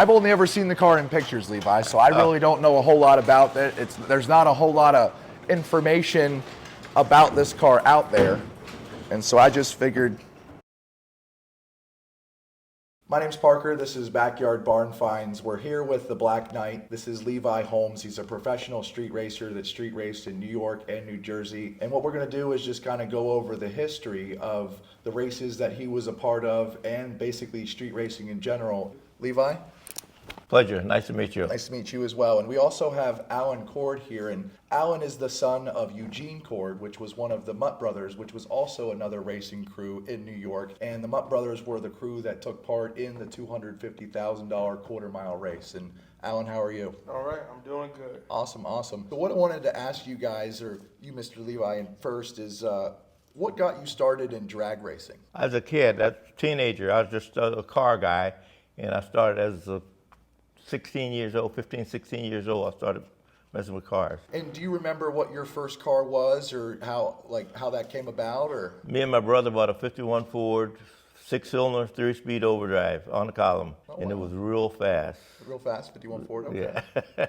I've only ever seen the car in pictures, Levi, so I really don't know a whole lot about it. There's not a whole lot of information about this car out there, and so I just figured. My name's Parker. This is Backyard Barn Finds. We're here with the Black Knight. This is Levi Holmes. He's a professional street racer that street raced in New York and New Jersey. And what we're going to do is just kind of go over the history of the races that he was a part of and basically street racing in general. Levi? Pleasure. Nice to meet you. Nice to meet you as well. And we also have Alan Cord here. And Alan is the son of Eugene Cord, which was one of the Mutt Brothers, which was also another racing crew in New York. And the Mutt Brothers were the crew that took part in the $250,000 quarter-mile race. And Alan, how are you? All right, I'm doing good. Awesome, awesome. So what I wanted to ask you guys, or you, Mr. Levi, and first is, what got you started in drag racing? As a kid, as a teenager, I was just a car guy, and I started as a 16 years old, 15, 16 years old, I started messing with cars. And do you remember what your first car was, or how that came about, or? Me and my brother bought a 51 Ford, 6-cylinder, 3-speed overdrive on the column, and it was real fast. Real fast, 51 Ford, okay. Yeah.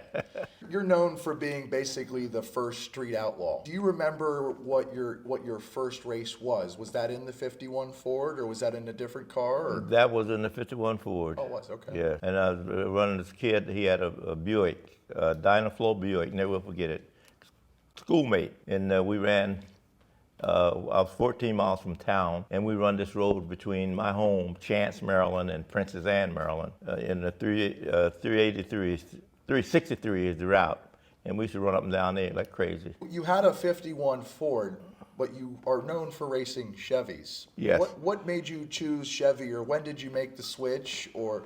You're known for being basically the first street outlaw. Do you remember what your first race was? Was that in the 51 Ford, or was that in a different car? Or? That was in the 51 Ford. Oh, it was, okay. Yeah, and I was running this kid, he had a Buick, a Dynaflow Buick, never will forget it, schoolmate, and we ran, I was 14 miles from town, and we run this road between my home, Chance, Maryland, and Princess Anne, Maryland, in the 363 is the route, and we used to run up and down there like crazy. You had a 51 Ford, but you are known for racing Chevys. Yes. What made you choose Chevy, or when did you make the switch, or?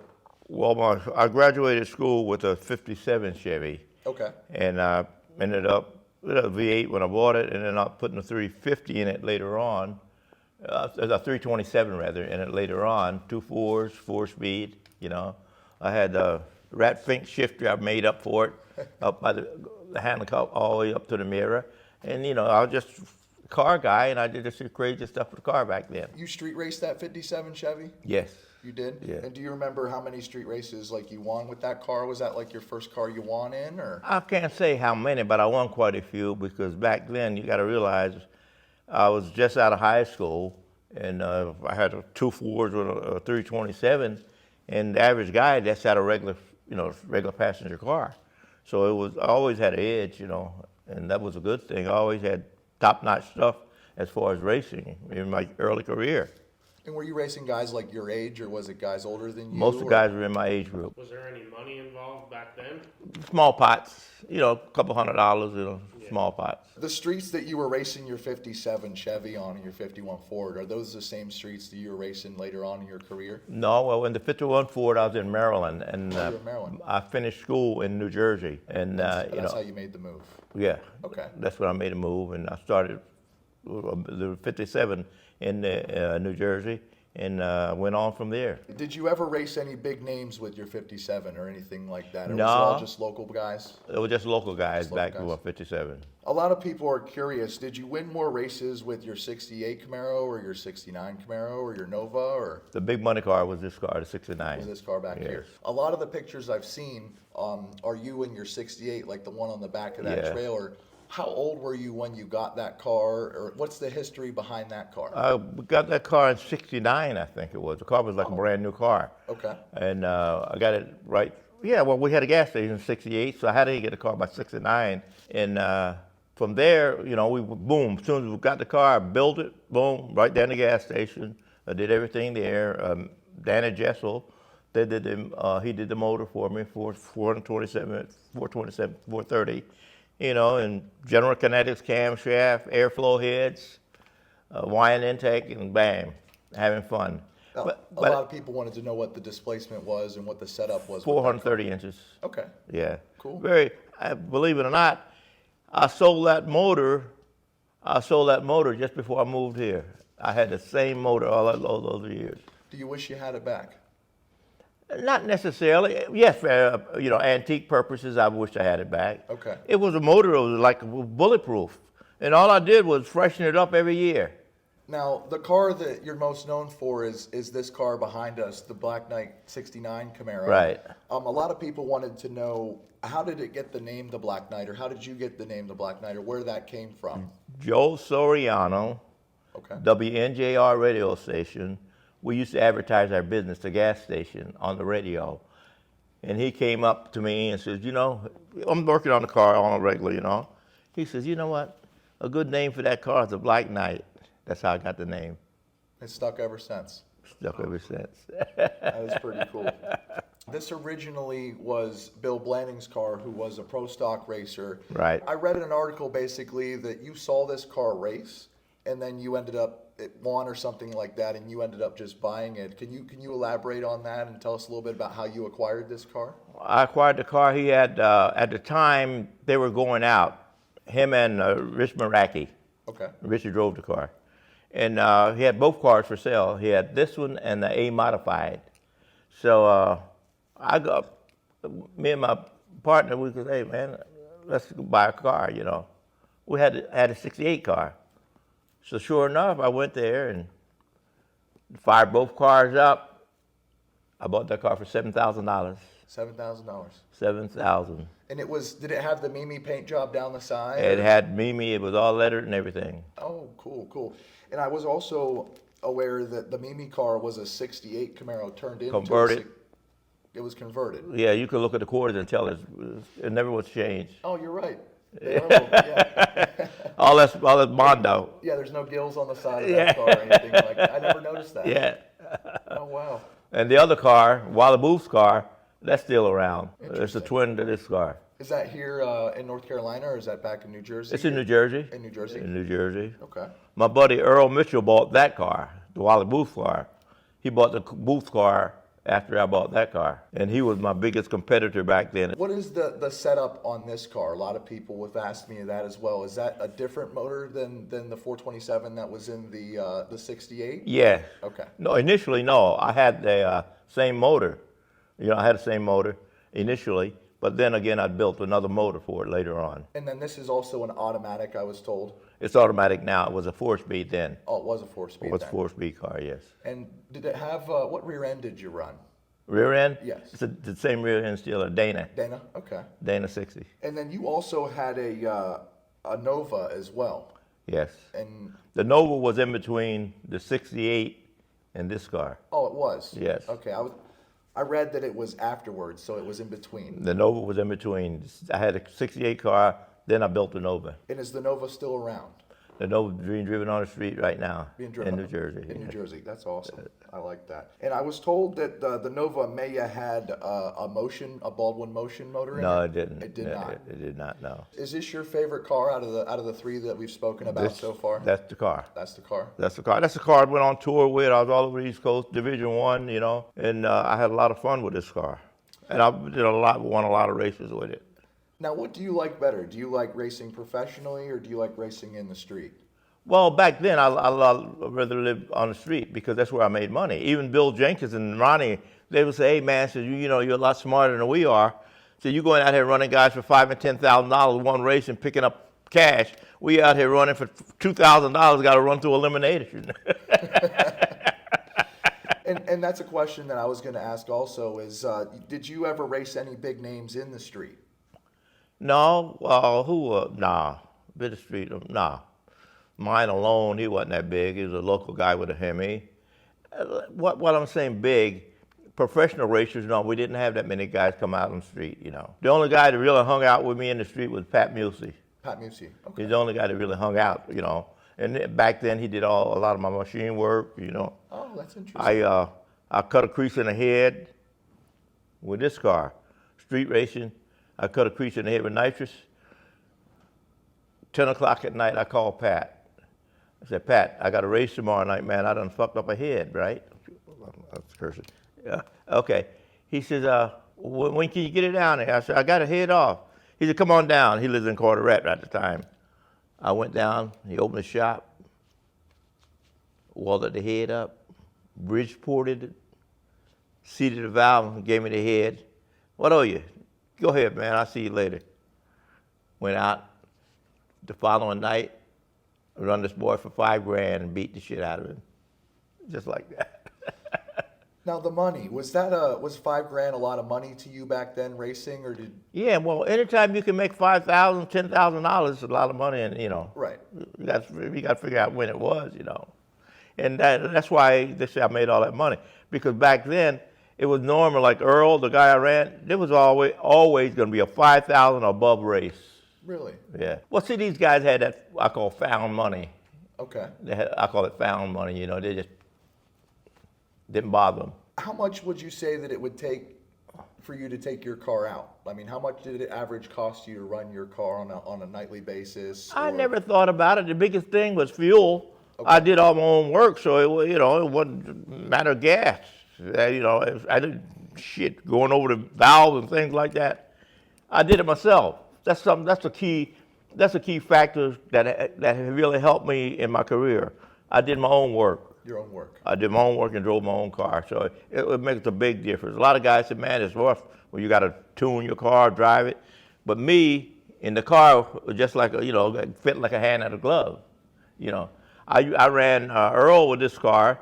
Well, I graduated school with a 57 Chevy. Okay. And I ended up with a V8 when I bought it, and then I putting a 350 in it later on, a 327 rather, in it later on, 2 4s, 4-speed, you know. I had a rat fink shifter, I made up for it, up by the handle cup all the way up to the mirror. And, you know, I was just a car guy, and I did this crazy stuff with the car back then. You street raced that 57 Chevy? Yes. You did? Yeah. And do you remember how many street races like you won with that car? Was that like your first car you won in, or? I can't say how many, but I won quite a few, because back then you got to realize I was just out of high school, and I had 2 4s with a 327, and the average guy just had a regular passenger car. So I always had an edge, you know, and that was a good thing. I always had top-notch stuff as far as racing in my early career. And were you racing guys like your age, or was it guys older than you? Most of the guys were in my age group. Was there any money involved back then? Small pots, you know, a couple $100, you know, yeah. Small pots. The streets that you were racing your 57 Chevy on and your 51 Ford, are those the same streets that you were racing later on in your career? No, well, in the 51 Ford, I was in Maryland, and you were in Maryland. I finished school in New Jersey, and that's how you made the move. Yeah. Okay. That's when I made a move, and I started the 57 in New Jersey, and went on from there. Did you ever race any big names with your 57 or anything like that? Or No. was it all just local guys? It was just local guys Just local back guys. in 57. A lot of people are curious, did you win more races with your 68 Camaro or your 69 Camaro or your Nova, or? The big money car was this car, the 69. Was this car back Yes. here? A lot of the pictures I've seen are you in your 68, like the one on the back of that Yeah. trailer. How old were you when you got that car, or what's the history behind that car? We got that car in 69, I think it was. The car was like a brand new car. Okay. And I got it right. Yeah, well, we had a gas station in 68, so I had to get a car by 69. And from there, you know, boom, as soon as we got the car, I built it, boom, right down the gas station. I did everything there. Danny Jessel, he did the motor for me, 427, 430. You know, and General Kinetics, camshaft, airflow heads, wine intake, and bam, having fun. Now, But a lot of people wanted to know what the displacement was and what the setup was. 430 inches. Okay. Yeah. Cool. Believe it or not, I sold that motor just before I moved here. I had the same motor all those years. Do you wish you had it back? Not necessarily. Yes, you know, antique purposes, I wish I had it back. Okay. It was a motor, it was like bulletproof. And all I did was freshen it up every year. Now, the car that you're most known for is this car behind us, the Black Knight '69 Camaro. Right. A lot of people wanted to know, how did it get the name the Black Knight, or how did you get the name the Black Knight, or where that came from? Joe Soriano, Okay. WNJR radio station. We used to advertise our business, the gas station, on the radio. And he came up to me and says, you know, I'm working on the car on a regular, you know. He says, you know what? A good name for that car is the Black Knight. That's how I got the name. It's stuck ever since. Stuck ever since. That is pretty cool. This originally was Bill Blanding's car, who was a pro stock racer. Right. I read in an article basically that you saw this car race, and then you ended up it won or something like that, and you ended up just buying it. Can you elaborate on that and tell us a little bit about how you acquired this car? I acquired the car. He had, at the time, they were going out, him and Rich Maracki. Okay. Richard drove the car. And he had both cars for sale. He had this one and the A Modified. So me and my partner, we said, hey man, let's go buy a car, you know. We had a 68 car. So sure enough, I went there and fired both cars up. I bought that car for $7,000. $7,000. $7,000. And did it have the Mimi paint job down the side? It had Mimi, it was all lettered and everything. Oh, cool, cool. And I was also aware that the Mimi car was a '68 Camaro turned into Converted. It was converted. Yeah, you could look at the quarters and tell it never was changed. Oh, you're right. They are little- yeah. All that's Bondo. Yeah, there's no gills on the side of that car or anything like that. I never noticed that. Yeah. Oh, wow. And the other car, Wally Booth's car, that's still around. It's a Interesting. twin to this car. Is that here in North Carolina, or is that back in New Jersey? It's in New Jersey. In New Jersey? In New Jersey. Okay. My buddy Earl Mitchell bought that car, the Wally Booth car. He bought the Booth car after I bought that car. And he was my biggest competitor back then. What is the setup on this car? A lot of people have asked me that as well. Is that a different motor than the 427 that was in the 68? Yeah. Okay. No, initially, no. I had the same motor. You know, I had the same motor initially, but then again, I built another motor for it later on. And then this is also an automatic, I was told. It's automatic now. It was a 4-speed then. Oh, it was a 4-speed. It was a then. 4-speed car, yes. And did it have what rear end did you run? Rear end? Yes. It's the same rear end still, a Dana. Dana. Okay. Dana 60. And then you also had a Nova as well. Yes. And The Nova was in between the 68 and this car. oh, it was. Yes. Okay. I read that it was afterwards, so it was in between. The Nova was in between. I had a 68 car, then I built the Nova. And is the Nova still around? The Nova being driven on the street right now Being driven in New Jersey. In New Jersey, that's awesome. I like that. And I was told that the Nova may have had a Baldwin motion motor in No, it. it didn't. It did No, not. It did not, no. Is this your favorite car out of the three that we've spoken about so far? That's the car. That's the car. That's the car. That's the car I went on tour with. I was all over the East Coast, Division I, you know, and I had a lot of fun with this car. And I won a lot of races with it. Now, what do you like better? Do you like racing professionally, or do you like racing in the street? Well, back then, I rather live on the street because that's where I made money. Even Bill Jenkins and Ronnie, they would say, hey, man, so you know, you're a lot smarter than we are. So you're going out here running guys for $5,000 and $10,000 one race and picking up cash. We out here running for $2,000, got to run through elimination. And that's a question that I was going to ask also is, did you ever race any big names in the street? No, nah, bit of street, nah. Mine alone, he wasn't that big. He was a local guy with a Hemi. What I'm saying big, professional racers, no, we didn't have that many guys come out on the street, you know. The only guy that really hung out with me in the street was Pat Musey. Pat Musey, okay. He's the only guy that really hung out, you know. And back then he did a lot of my machine work, you know. Oh, that's interesting. I cut a crease in the head with this car. Street racing, I cut a crease in the head with nitrous. 10 o'clock at night, I called Pat. I said, Pat, I got a race tomorrow night, man. I done fucked up a head, right? That's cursing. Yeah. Okay. He says, when can you get it down there? I said, I got a head off. He said, come on down. He lives in Carteret at the time. I went down. He opened the shop, welded the head up, bridge ported it, seated the valve, and gave me the head. What owe you? Go ahead, man. I'll see you later. Went out the following night. run this boy for $5,000 and beat the shit out of him, just like that. Now the money, was $5,000 a lot of money to you back then racing, or did? Yeah, well, anytime you can make $5,000, $10,000, it's a lot of money, and Right. you got to figure out when it was, and that's why they say I made all that money, because back then it was normal. Like Earl, the guy I ran, there was always going to be a 5,000 or above race. Really? Yeah. Well, see, these guys had that I call found money. Okay. I call it found money. They just didn't bother them. How much would you say that it would take for you to take your car out? I mean, how much did it average cost you to run your car on a nightly basis? I or- never thought about it. The biggest thing was fuel. Okay. I did all my own work, so it wasn't a matter of gas. I did shit going over the valves and things like that. I did it myself. That's a key factor that really helped me in my career. I did my own work. Your own work. I did my own work and drove my own car, so it makes a big difference. A lot of guys say, man, it's rough when you got to tune your car, drive it. But me, in the car, just like, fit like a hand out of a glove. I ran Earl with this car,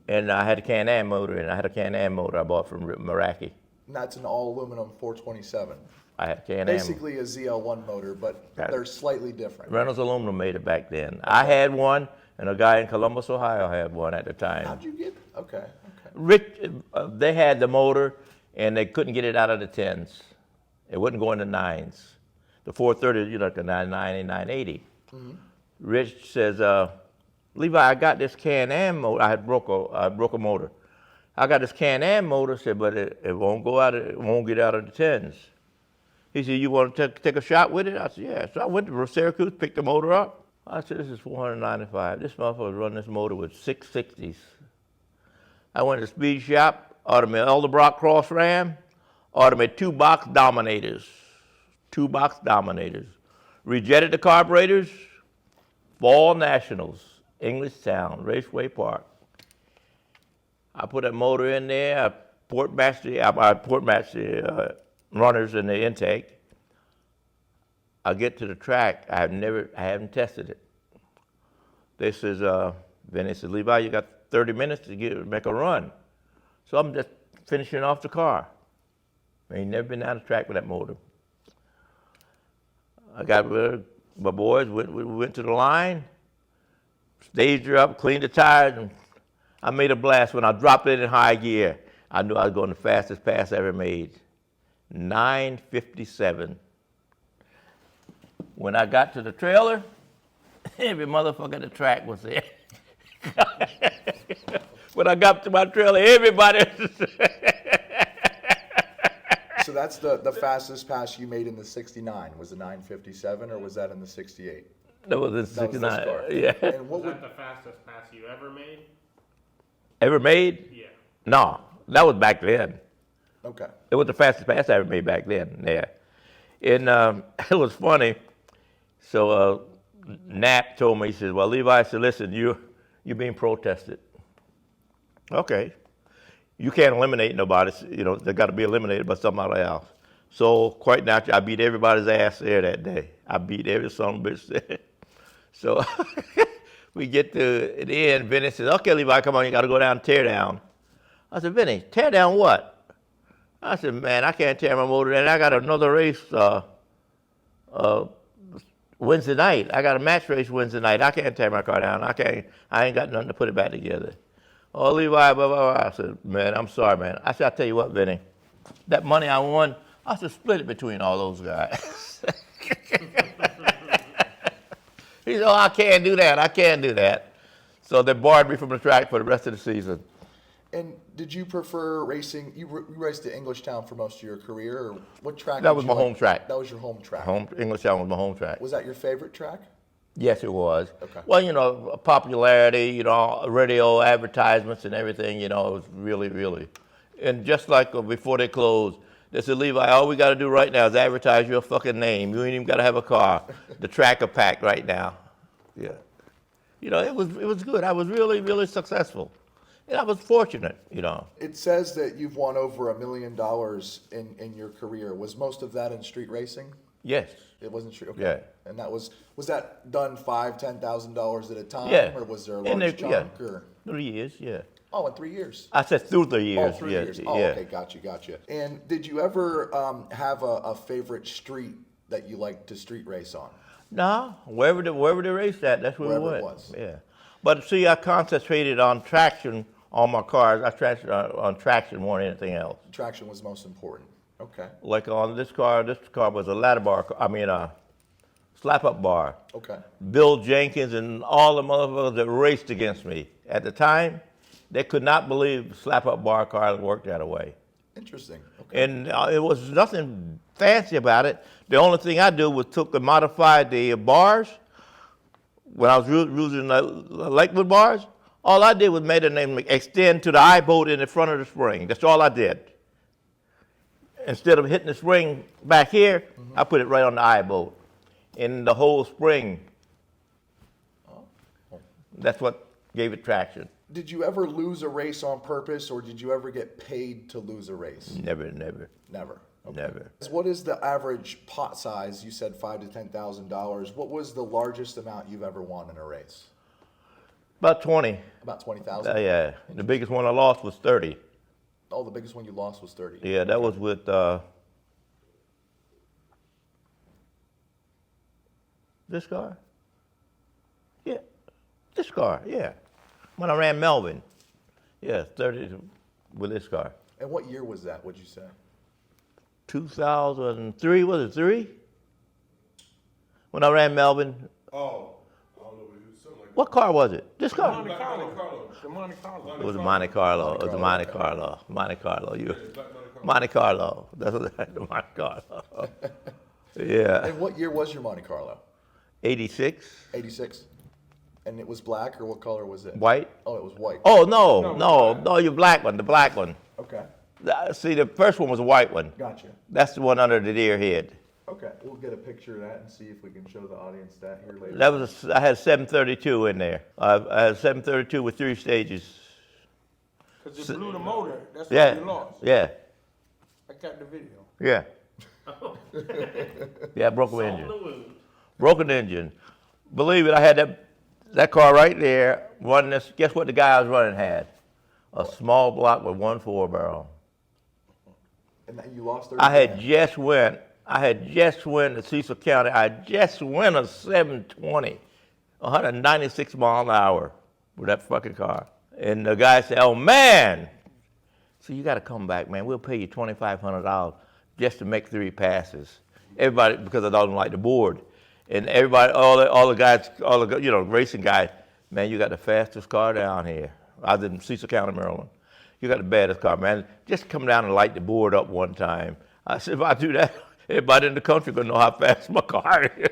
and I had a Can-Am motor, and I had a Can-Am motor I bought from Meraki. And that's an all-aluminum 427. I had a Can-Am. Basically a ZL1 motor, but they're slightly different. Reynolds Aluminum made it back then. Okay. I had one, and a guy in Columbus, Ohio had one at the time. How'd you get? Okay. Rich, they had the motor, and they couldn't get it out of the 10s. It wouldn't go in the 9s. The 430, like the 990, 980. Mm-hmm. Rich says, Levi, I got this Can-Am motor. I broke a motor. I got this Can-Am motor, said, but it won't go out. It won't get out of the 10s. He said, you want to take a shot with it? I said, yeah. So I went to Syracuse, picked the motor up. I said, this is $495. This motherfucker running this motor with 6 60's. I went to the speed shop, ordered me an Elderbrock Cross Ram, ordered me 2-box Dominators. 2-box Dominators. Rejetted the carburetors, Fall Nationals, Englishtown, Raceway Park. I put that motor in there, I port matched the runners in the intake. I get to the track, I haven't tested it. They says, Vinny says, Levi, you got 30 minutes to make a run. So I'm just finishing off the car. I ain't never been down the track with that motor. I got my boys, we went to the line, staged her up, cleaned the tires, and I made a blast. When I dropped it in high gear, I knew I was going the fastest pass I ever made. 9:57. When I got to the trailer, every motherfucker at the track was there. When I got to my trailer, everybody. So that's the fastest pass you made in the 69. Was it 9:57 or was that in the 68? That was in 69. Yeah. And was that the fastest pass you ever made? Ever made? Yeah. No, that was back then. Okay. It was the fastest pass I ever made back then. Yeah. And it was funny. So Knapp told me, he says, well, Levi said, listen, you're being protested. Okay. You can't eliminate nobody. They got to be eliminated by somebody else. So quite naturally, I beat everybody's ass there that day. I beat every son of a bitch there. So we get to the end. Vinny says, okay, Levi, come on, you got to go down and tear down. I said, Vinny, tear down what? I said, man, I can't tear my motor down. I got another race Wednesday night. I got a match race Wednesday night. I can't tear my car down. I ain't got nothing to put it back together. Oh, Levi, blah, blah, blah. I said, man, I'm sorry, man. I said, I'll tell you what, Vinny, that money I won, I should split it between all those guys. He said, oh, I can't do that. So they barred me from the track for the rest of the season. And did you prefer racing? You raced at Englishtown for most of your career, or what track? That was my home track. That was your home track. Englishtown was my home track. Was that your favorite track? Yes, it was. Okay. Well, popularity, radio advertisements and everything, it was really, really. And just like before they closed, they said, Levi, all we got to do right now is advertise your fucking name. You ain't even got to have a car. The track are packed right now. Yeah. It was good. I was really, really successful. And I was fortunate, It says that you've won over $1 million in your career. Was most of that in street racing? Yes. It wasn't street. Okay. Yeah. And that was that done $5,000-$10,000 at a time, Yeah. or was there a In large there, yeah. chunk? Or 3 years, yeah. oh, in 3 years. I said through the years. Oh, 3 yeah, years. Oh, yeah. okay, gotcha. And did you ever have a favorite street that you liked to street race on? No, wherever they raced at, that's where Wherever we it went. was. Yeah. But see, I concentrated on traction on my cars. I concentrated on traction more than anything else. Traction was most important. Okay. Like on this car was a ladder bar, slap-up bar. Okay. Bill Jenkins and all the motherfuckers that raced against me. At the time, they could not believe slap-up bar cars worked that way. Interesting. Okay. And it was nothing fancy about it. The only thing I do was modified the bars. When I was using the Lakewood bars, all I did was made them extend to the eye bolt in the front of the spring. That's all I did. Instead of hitting the spring back here, I put it right on the eye bolt. In the whole spring. That's what gave it traction. Did you ever lose a race on purpose, or did you ever get paid to lose a race? Never. Never. Okay. Never. What is the average pot size? You said $5,000 to $10,000. What was the largest amount you've ever won in a race? About 20. About 20,000. Yeah. The biggest one I lost was 30. Oh, the biggest one you lost was 30. Yeah, that was with this car. Yeah, this car. Yeah, when I ran Melvin. Yeah, 30 with this car. And what year was that? Would you say? 2003. Was it 3? When I ran Melvin. Oh, I don't know, but it was something like What car was it? This car. Monte Carlo. The Monte Carlo. It was a Monte Carlo. It was a Monte Carlo. Monte Carlo. Monte Carlo. That's what the Monte Carlo. Yeah. And what year was your Monte Carlo? 86. 86. And it was black, or what color was it? White. Oh, it was white. Oh no, your black one, the black one. Okay. See, the first one was a white one. Gotcha. That's the one under the deer head. Okay. We'll get a picture of that and see if we can show the audience that here later. That was I had 732 in there. I had 732 with 3 stages. Because it blew the motor. That's Yeah. why you lost. Yeah. I got the video. Yeah. Yeah, broken Salt in engine. the wound. Broken engine. Believe it, I had that car right there. Running this. Guess what the guy I was running had? A small block with 1 4-barrel. And that you lost 30 I had grand. just went to Cecil County. I just went a 720, 196 mile an hour with that fucking car. And the guy said, "Oh man, so you got to come back, man. We'll pay you $2,500 just to make 3 passes." Everybody, because I don't like the board, and everybody, all the guys, racing guys, man, you got the fastest car down here. I was in Cecil County, Maryland. You got the baddest car, man. Just come down and light the board up one time. I said, if I do that, everybody in the country gonna know how fast my car is.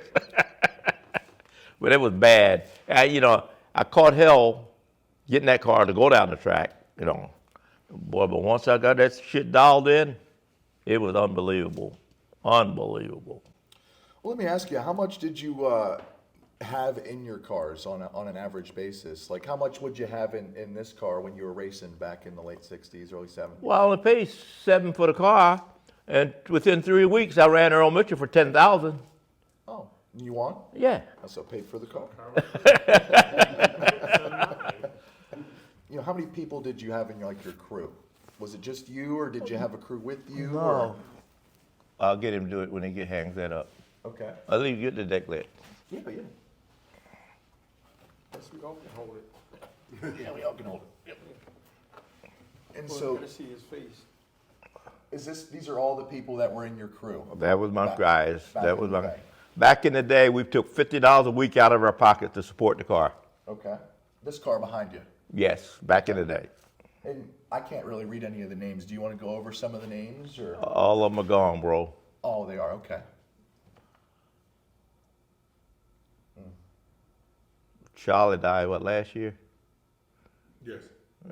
But it was bad. I caught hell getting that car to go down the track, Boy, but once I got that shit dialed in, it was unbelievable. Unbelievable. Well, let me ask you, how much did you have in your cars on an average basis? Like, how much would you have in this car when you were racing back in the late 60s, early 70s? Well, I only paid $7 for the car, and within 3 weeks, I ran Earl Mitchell for $10,000. Oh, you won? Yeah. So paid for the car. How many people did you have in your crew? Was it just you, or did you have a crew with you? No. Or? I'll get him to do it when he hangs that up. Okay. I'll leave you get the deck lit. Yeah. Yes, we all can hold it. Yeah, we all can hold it. Yep. And Well, so, gotta see his face. these are all the people that were in your crew? That was my Back- guys. back That in was the my. day. Back in the day, we took $50 a week out of our pocket to support the car. Okay. This car behind you. Yes, back in the day. And I can't really read any of the names. Do you want to go over some of the names, or? All of them are gone, bro. Oh, they are. Okay. Charlie died, last year? yes.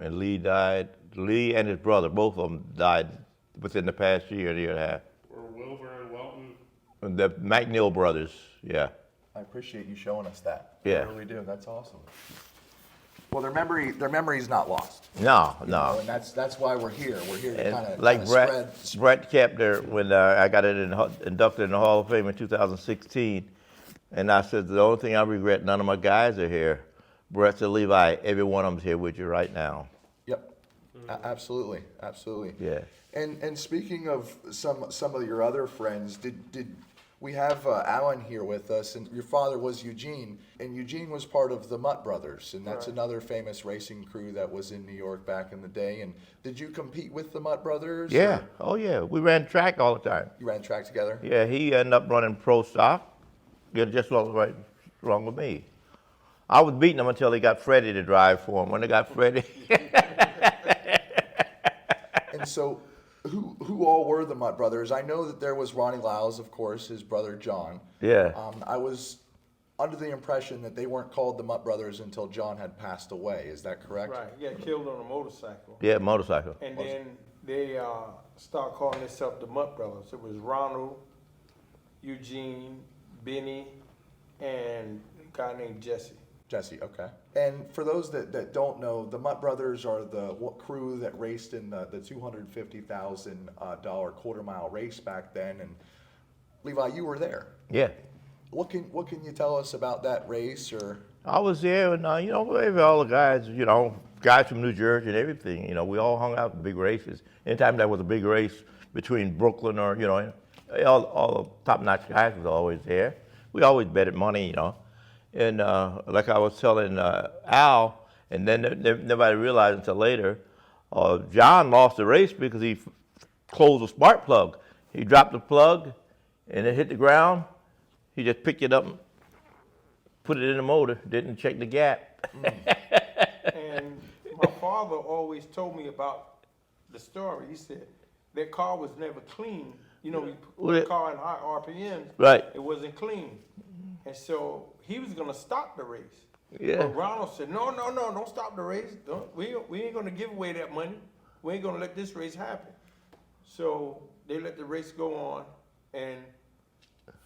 And Lee died. Lee and his brother, both of them died within the past year and a half. Or Wilbur and Welton. And the McNeil brothers, yeah. I appreciate you showing us that. Yeah. I really do. That's awesome. Well, their memory's not lost. No, You know, no. and that's why we're here. We're here to And kind of like spread. Brett kept there when I got it inducted in the Hall of Fame in 2016. And I said, the only thing I regret, none of my guys are here. Brett said, Levi, every one of them's here with you right now. Yep. Absolutely. Absolutely. Yeah. And speaking of some of your other friends, did we have Alan here with us, and your father was Eugene, and Eugene was part of the Mutt Brothers, and that's another famous racing crew that was in New York back in the day. And did you compete with the Mutt Brothers? Yeah. or Oh, yeah. We ran track all the time. You ran track together? Yeah, he ended up running pro stock. Yeah, just right wrong with me. I was beating him until he got Freddie to drive for him. When they got Freddie, And so, who all were the Mutt Brothers? I know that there was Ronnie Lyles, of course, his brother John. yeah, I was under the impression that they weren't called the Mutt Brothers until John had passed away. Is that correct? Right, he got killed on a motorcycle. yeah, motorcycle. And then they start calling themselves the Mutt Brothers. It was Ronald, Eugene, Benny, and a guy named Jesse. Jesse, okay. And for those that don't know, the Mutt Brothers are the crew that raced in the $250,000 quarter-mile race back then. And Levi, you were there. Yeah, What can you tell us about that race? Or I was there, and you know, all the guys, you know, guys from New Jersey and everything. You know, we all hung out in big races. Anytime there was a big race between Brooklyn or you know, all the top-notch guys was always there. We always betted money, you know. And like I was telling Al, and then nobody realized until later, John lost the race because he closed a spark plug. He dropped the plug, and it hit the ground. He just picked it up, and put it in the motor, didn't check the gap. And my father always told me about the story. He said their car was never clean. You know, we put the car in high RPMs. Right. It wasn't clean. And so he was going to stop the race. Yeah. But Ronald said, no, don't stop the race. We ain't going to give away that money. We ain't going to let this race happen. So they let the race go on. And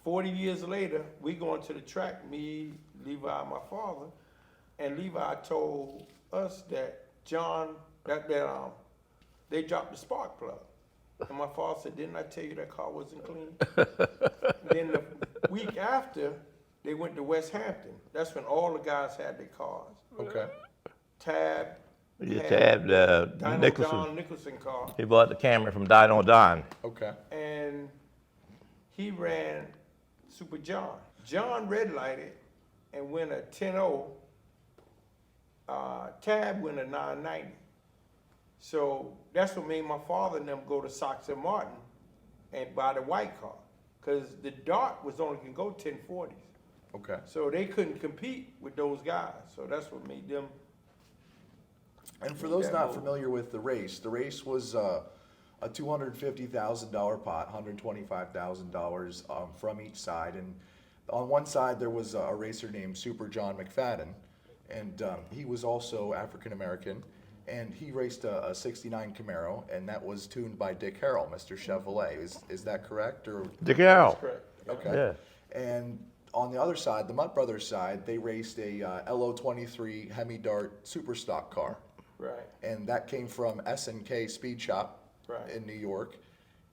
40 years later, we going to the track, me, Levi, my father. And Levi told us that John, they dropped the spark plug. And my father said, didn't I tell you that car wasn't clean? Then the week after, they went to West Hampton. That's when all the guys had their cars. okay, Yeah, had Tab, Nicholson. Don Nicholson car. He bought the camera from Dino Don. okay, And he ran Super John. John red lighted and went a 10-0. Tab went a 990. So that's what made my father and them go to Sox and Martin and buy the white car. Because the Dart was only can go 1040s. okay. So they couldn't compete with those guys. So that's what made them. And for those that not move. familiar with the race was a $250,000 pot, $125,000 from each side. And on one side there was a racer named Super John McFadden, and he was also African American, and he raced a '69 Camaro, and that was tuned by Dick Harrell, Mr. Chevrolet. Is that correct? Or Dick Carroll. Correct. okay. Yeah. And on the other side, the Mutt Brothers side, they raced a LO23 Hemi Dart super stock car. Right. And that came from S&K Speed Shop Right. in New York.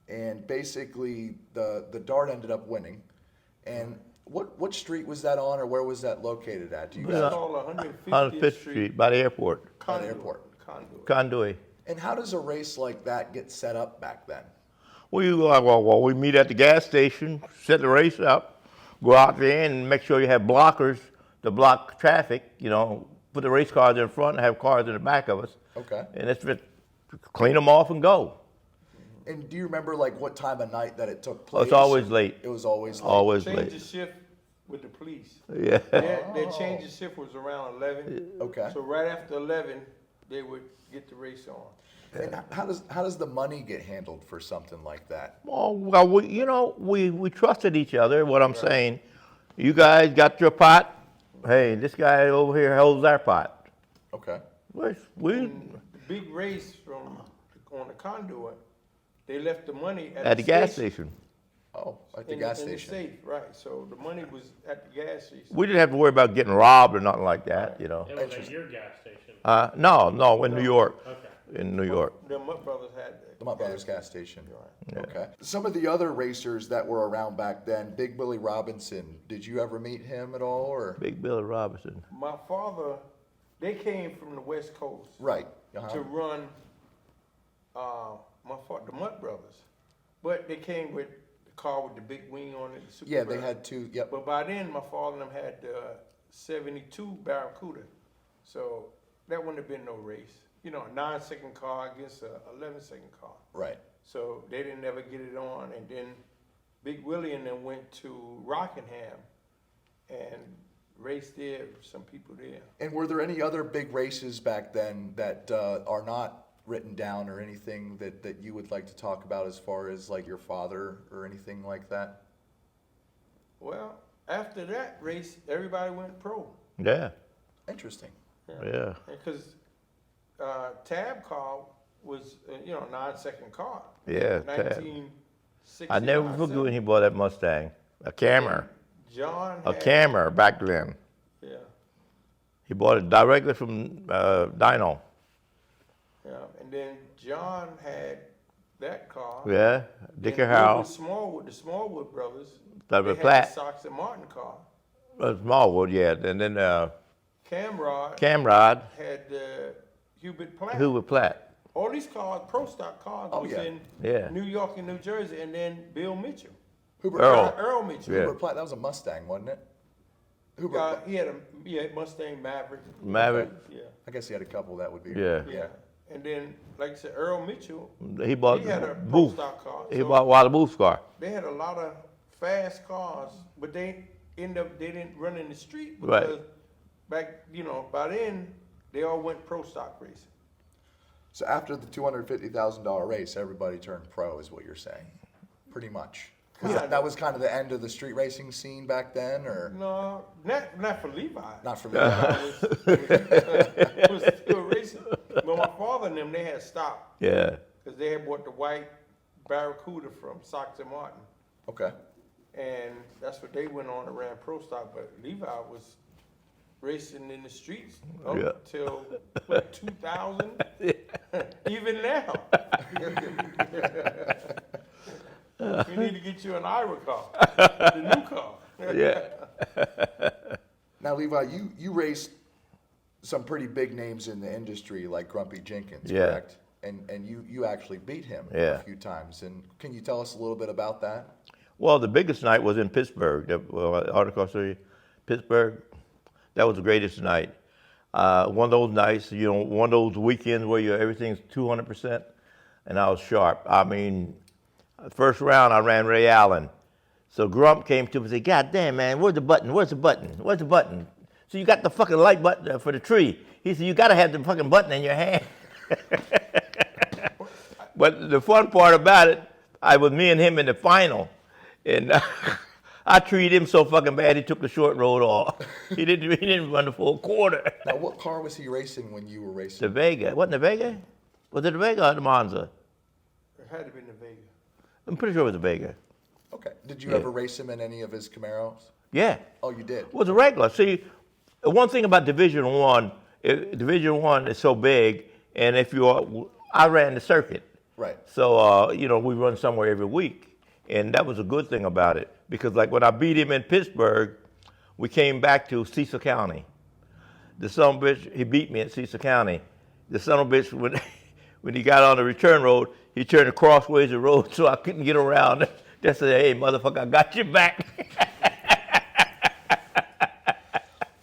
And basically, the Dart ended up winning. And what street was that on, or where was that located at? Do you It's guys? called 150th 105th Street by the airport. By the Conduit. airport. Conduit. Conduit. And how does a race like that get set up back then? We meet at the gas station, set the race up, go out there and make sure you have blockers to block traffic, you know, put the race cars in front and have cars in the back of us. Okay. And it's just clean them off and go. And do you remember like what time of night that it took Oh, place? it's always late. It was always late. Always Change late. the shift with the police. Yeah. Their change of shift was around 11. Okay. So right after 11, they would get the race on. And how does the money get handled for something like that? Well, we trusted each other. What I'm saying, you guys got your pot. Hey, this guy over here holds our pot. Okay. We The big race on the Conduit, they left the money at the gas station. Oh, at the in gas in the station. safe, right? So the money was at the gas station. We didn't have to worry about getting robbed or nothing like that, you know. It was at your gas station. No, in New York. Okay. In New York. The Mutt Brothers had The Mutt Brothers gas station. Right. Okay. Some of the other racers that were around back then, Big Willie Robinson, did you ever meet him at all, or? Big Billy Robinson. My father, they came from the West Coast Right. to run the Mutt Brothers, but they came with the car with the big wing on it. The Super Yeah, they Bird. had two, yep. But by then, my father and them had the 72 Barracuda, so that wouldn't have been no race. You know, a 9-second car against a 11-second car. Right. So they didn't ever get it on, and then Big Willie and them went to Rockingham and raced there, some people there. And were there any other big races back then that are not written down or anything that you would like to talk about as far as like your father or anything like that? Well, after that race, everybody went pro. Yeah. Interesting. Yeah. Because Tab car was, a 9-second car. Yeah, Tab. 1960. I never forget when he bought that Mustang. A Camaro. John A had, Camaro back then. Yeah, He bought it directly from Dino. yeah. And then John had that car. Yeah. Dicker Then Howell. the Smallwood brothers. That they was had Platt. the Sox and Martin car. Smallwood, yeah. And then Camrod Camrod, had Hubert Platt. who was Platt. All these cars, pro stock cars, Oh, was yeah. in Yeah. New York and New Jersey, and then Bill Mitchell, Hubert Earl. Platt, Earl Mitchell. Yeah. Hubert Platt, that was a Mustang, wasn't it? Hubert, He had a Mustang Maverick. Maverick. Yeah, I guess he had a couple that would be. Yeah. yeah. And then, like I said, Earl Mitchell, He bought he had a pro Booth. stock car. He So bought Wilder Booth's car. they had a lot of fast cars, but they didn't run in the street Right. because back, by then they all went pro stock racing. So after the $250,000 race, everybody turned pro, is what you're saying, pretty much. 'Cause that was kind of the end of the street racing scene back then, or No, not for Levi. not for me? It was still racing. But my father and them, they had stopped Yeah. because they had bought the white Barracuda from Sox and Martin. Okay. And that's what they went on and ran pro stock. But Levi was racing in the streets up Yeah. till 2000. Even now. We need to get you an Ira car, the new car. Yeah. Now, Levi, you raced some pretty big names in the industry, like Grumpy Jenkins, Yeah. correct? And you actually beat him Yeah. a few times. And can you tell us a little bit about that? Well, the biggest night was in Pittsburgh. Autocross City, Pittsburgh. That was the greatest night. One of those nights, one of those weekends where everything's 200%, and I was sharp. I mean, first round I ran Ray Allen. So Grump came to me and said, "God damn, man, where's the button? Where's the button? Where's the button?" So you got the fucking light button for the tree. He said, "You got to have the fucking button in your hand." But the fun part about it, I was me and him in the final, and I treated him so fucking bad he took the short road off. He didn't run the full quarter. Now, what car was he racing when you were The racing? Vega. Wasn't the Vega? Was it the Vega or the Monza? It had to be in the Vega. I'm pretty sure it was the Vega. Okay. Did you Yeah. ever race him in any of his Camaros? Yeah. Oh, you did? It was a regular. See, one thing about Division One is so big, and I ran the circuit. Right. So, we run somewhere every week. And that was a good thing about it. Because, like, when I beat him in Pittsburgh, we came back to Cecil County. The son of a bitch, he beat me at Cecil County. The son of a bitch, when he got on the return road, he turned crossways the road so I couldn't get around. They said, "Hey, motherfucker, I got your back."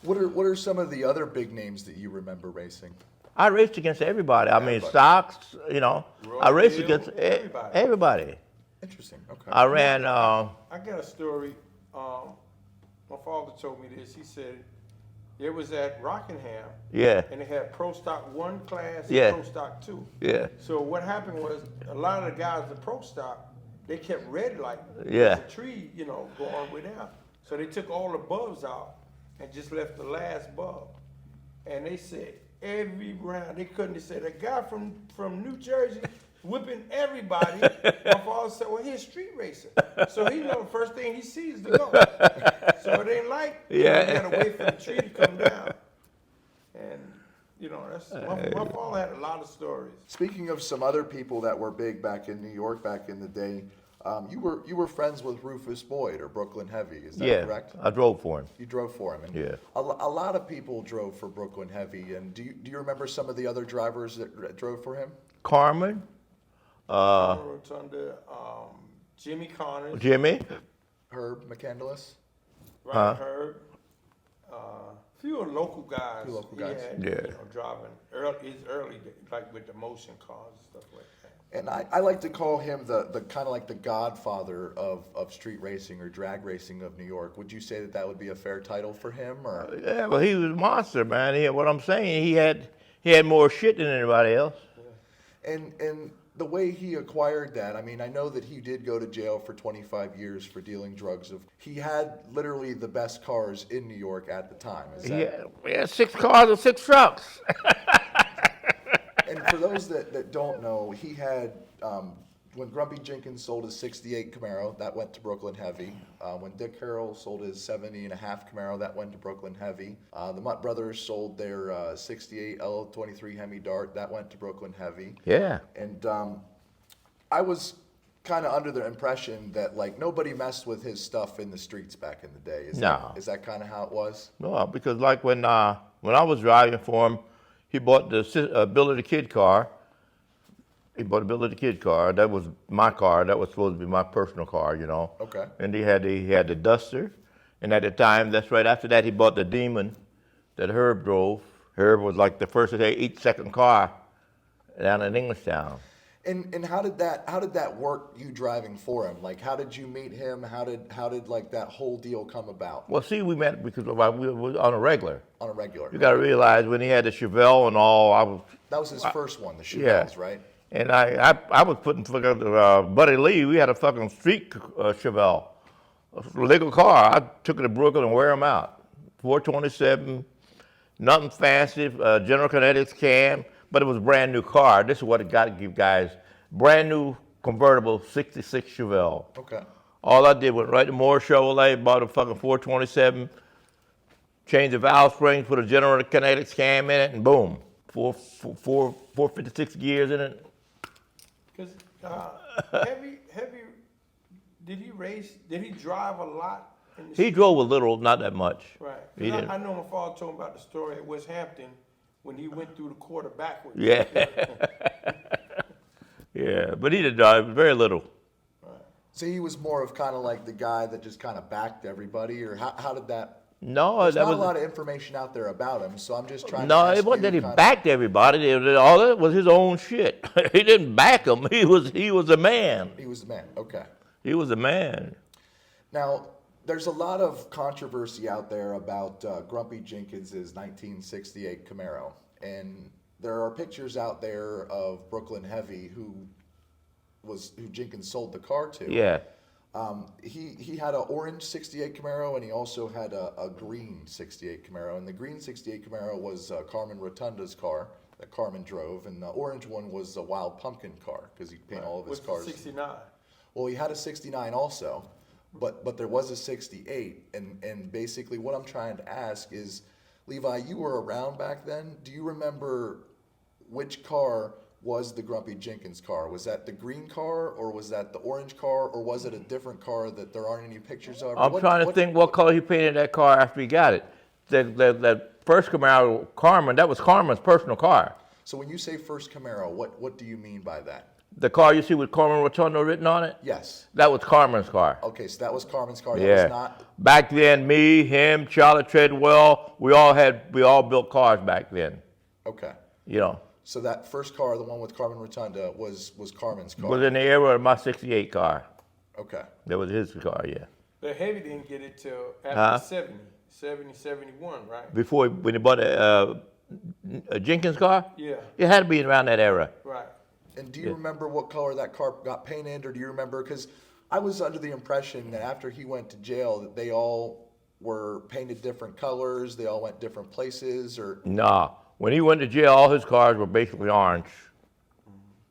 What are some of the other big names that you remember racing? I raced against everybody. I mean, Everybody. stocks, I raced Hill, against everybody. everybody. Interesting. Okay. I ran, I got a story. My father told me this. He said it was at Rockingham, yeah, and they had Pro Stock 1 class Yeah. and Pro Stock 2. yeah, So what happened was a lot of the guys in Pro Stock, they kept red lighting. Yeah. There's a tree, going way down. So they took all the bulbs out and just left the last bulb. And they said every round they couldn't. They said a guy from New Jersey whipping everybody. My father said, well, he's a street racer. So he know the first thing he sees is the gun. So it ain't like, you gotta wait for the tree to come down. And, that's, my father had a lot of stories. Speaking of some other people that were big back in New York back in the day, you were friends with Rufus Boyd or Brooklyn Heavy, is that correct? I drove for him. You drove for him. And Yeah. A lot of people drove for Brooklyn Heavy. And do you remember some of the other drivers that drove for him? Carmen, Rotunda, Jimmy Connors, Jimmy, Herb McCandless? Ryan Herb, few local guys. Few local guys. He had, Yeah. driving his early days, like with the motion cars and stuff like that. And I like to call him the kind of like the godfather of street racing or drag racing of New York. Would you say that would be a fair title for him? Or yeah, well, he was a monster, man. What I'm saying, he had more shit than anybody else. And the way he acquired that, I mean, I know that he did go to jail for 25 years for dealing drugs. He had literally the best cars in New York at the time. He had 6 cars and 6 trucks. And for those that don't know, he had, when Grumpy Jenkins sold his 68 Camaro, that went to Brooklyn Heavy. When Dick Carroll sold his 70.5 Camaro, that went to Brooklyn Heavy. The Mutt Brothers sold their 68 L23 Hemi Dart, that went to Brooklyn Heavy. Yeah. And I was kind of under the impression that like nobody messed with his stuff in the streets back in the day. Is that kind of how it was? No, because like when I was driving for him, he bought the Billy the Kid car. He bought a Billy the Kid car. That was my car. That was supposed to be my personal car, Okay. And he had the Duster. And at the time, that's right after that, he bought the Demon that Herb drove. Herb was like the first of their 8-second car down in Englishtown. And how did that work? You driving for him? Like, how did you meet him? How did like that whole deal come about? Well, see, we met because we were on a regular. On a regular. You got to realize when he had the Chevelle and all, That was his first one, the Chevelles, right? And I was putting Buddy Lee. We had a fucking street Chevelle, a legal car. I took it to Brooklyn and wear them out. 427, nothing fancy. General Kinetics cam, but it was a brand new car. This is what it got to give guys: brand new convertible '66 Chevelle. Okay. All I did was right to Moore Chevrolet, bought a fucking 427, changed the valve springs, put a General Kinetics cam in it, and boom, 456 gears in it. Because Heavy, did he race? Did he drive a lot? He drove a little, not that much. Right. He didn't. I know my father told me about the story at West Hampton when he went through the quarter backwards. Yeah. Yeah, but he did drive very little. So he was more of kind of like the guy that just kind of backed everybody, or how did that? No, There's that not was a lot of information out there about him, so I'm just trying. no. to ask It wasn't you that he kind of- backed everybody. All that was his own shit. He didn't back them. He was a man. He was the man. Okay. He was a man. Now, there's a lot of controversy out there about Grumpy Jenkins' 1968 Camaro, and there are pictures out there of Brooklyn Heavy who Jenkins sold the car to. Yeah. He had an orange 68 Camaro, and he also had a green 68 Camaro. And the green 68 Camaro was Carmen Rotunda's car that Carmen drove, and the orange one was a Wild Pumpkin car because he painted all of his cars. 69. Well, he had a 69 also, but there was a 68, and basically what I'm trying to ask is, Levi, you were around back then. Do you remember which car was the Grumpy Jenkins car? Was that the green car, or was that the orange car, or was it a different car that there aren't any pictures of? I'm trying to think what color he painted that car after he got it. That first Camaro, Carmen, that was Carmen's personal car. So when you say first Camaro, what do you mean by that? The car you see with Carmen Rotundo written on it? Yes. That was Carmen's car. Okay, so that was Carmen's car. That Yeah. was not. Back then, me, him, Charlie Treadwell, we all built cars back then. Okay. So that first car, the one with Carmen Rotunda, was Carmen's car. Was in the era of my '68 car. Okay. That was his car, yeah. But Heavy didn't get it till after 70, 71, right? Before when he bought a Jenkins car, Yeah, it had to be around that era. right. And do you remember what color that car got painted, or do you remember? Because I was under the impression that after he went to jail, that they all were painted different colors, they all went different places, or Nah, when he went to jail, all his cars were basically orange.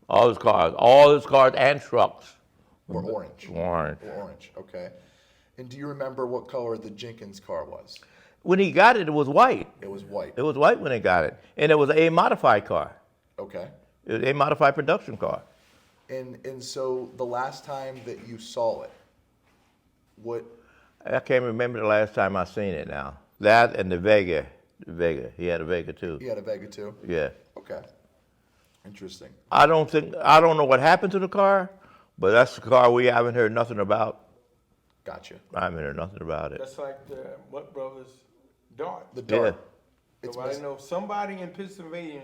All his cars and trucks. Or orange? Orange. Or orange, okay. And do you remember what color the Jenkins car was? When he got it, it was white. It was white. It was white when he got it. And it was a modified car. Okay. It was a modified production car. And so the last time that you saw it, what? I can't remember the last time I seen it now. That and the Vega. He had a Vega too. He had a Vega too? Yeah. Okay. Interesting. I don't know what happened to the car, but that's the car we haven't heard nothing about. Gotcha. I haven't heard nothing about it. That's like the Mutt Brothers Dart. The Dart. So I know somebody in Pennsylvania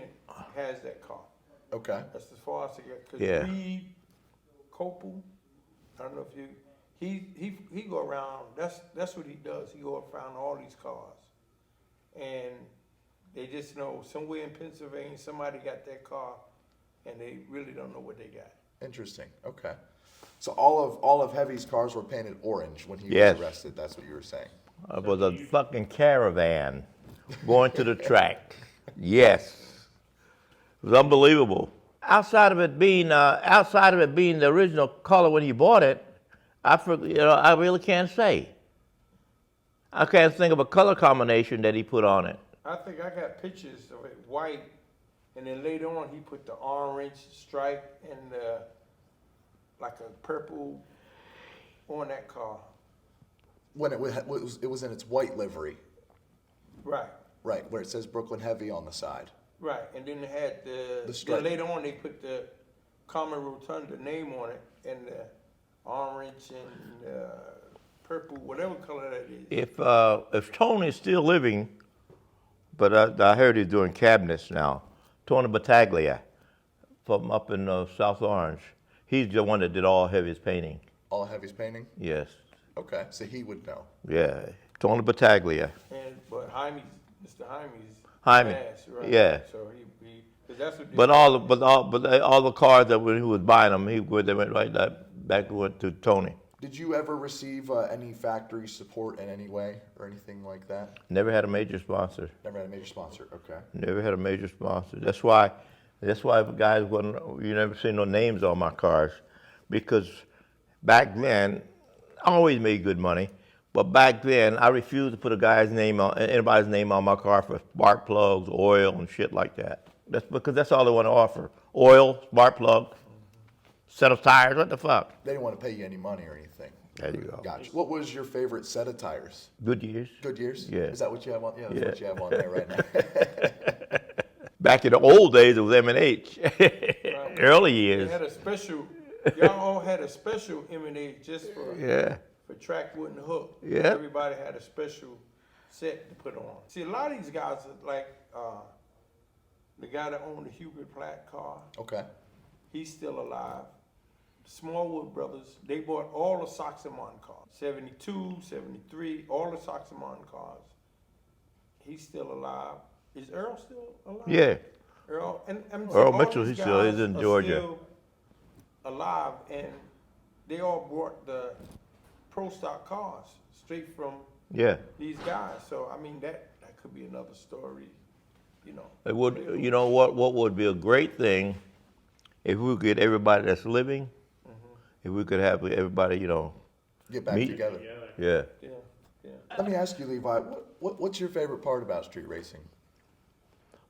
has that car. Okay. That's as far as I get. Cause Yeah. Reed Copel, I don't know if you, he go around. That's what he does. He go around all these cars, and they just know somewhere in Pennsylvania somebody got that car, and they really don't know what they got. Interesting. Okay. So all of Heavy's cars were painted orange when he Yes. was arrested. That's what you were saying. It was a fucking caravan going to the track. Yes. It was unbelievable. Outside of it being the original color when he bought it, I really can't say. I can't think of a color combination that he put on it. I think I got pictures of it white, and then later on he put the orange stripe and like a purple on that car. When it was in its white livery, Right, right, where it says Brooklyn Heavy on the side. right. And then they had The stripe. then later on they put the Common Rotunda name on it, and the orange and purple, whatever color that is. If Tony's still living, but I heard he's doing cabinets now. Tony Battaglia from up in South Orange. He's the one that did all Heavy's painting. All Heavy's painting? Yes. Okay, so he would know. Yeah. Tony Battaglia. But Mr. Jaime, fast, right? yeah. So he, cause that's what. But all the cars that when he was buying them, they went right back to Tony. Did you ever receive any factory support in any way or anything like that? Never had a major sponsor. Never had a major sponsor. Okay. Never had a major sponsor. That's why guys you never see no names on my cars, because back then I always made good money, but back then I refused to put anybody's name on my car for spark plugs, oil, and shit like that. That's because that's all they want to offer: oil, spark plug, set of tires. What the fuck? They didn't want to pay you any money or anything. There you go. Gotcha. What was your favorite set of tires? Goodyears. Goodyears? Yeah. Is that what you have on? Yeah, that's Yeah. what you have on there right now. Back in the old days, it was M&H. Right. Early They years. had a special. Y'all all had a special M&A just for Yeah. track wood and hook. Yeah. Everybody had a special set to put on. See, a lot of these guys are like the guy that owned the Hubert Platt car. Okay. He's still alive. Smallwood Brothers, they bought all the Soxamon cars. 72, 73, all the Soxamon cars. He's still alive. Is Earl still alive? Yeah. Earl Earl Mitchell, he still is in Georgia. Still alive, and they all brought the pro stock cars straight from Yeah. these guys. So I mean that could be another story, you know. It would, you know what would be a great thing if we could get everybody that's living, if we could have everybody, Get back meet. together. Yeah. Yeah, yeah. Let me ask you, Levi, what's your favorite part about street racing?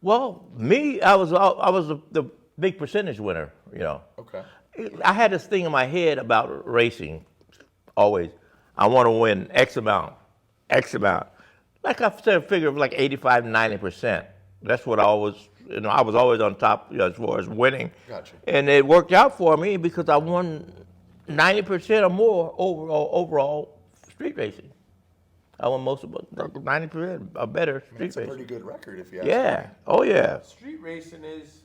Well, me, I was the big percentage winner, Okay. I had this thing in my head about racing, always. I want to win X amount. Like I said, a figure of like 85, 90%. That's what I was, I was always on top as far as winning. Gotcha. And it worked out for me because I won 90% or more overall street racing. I won most of it, 90% or better street It's a racing. pretty good record if you ask Yeah. me. Oh yeah. Street racing is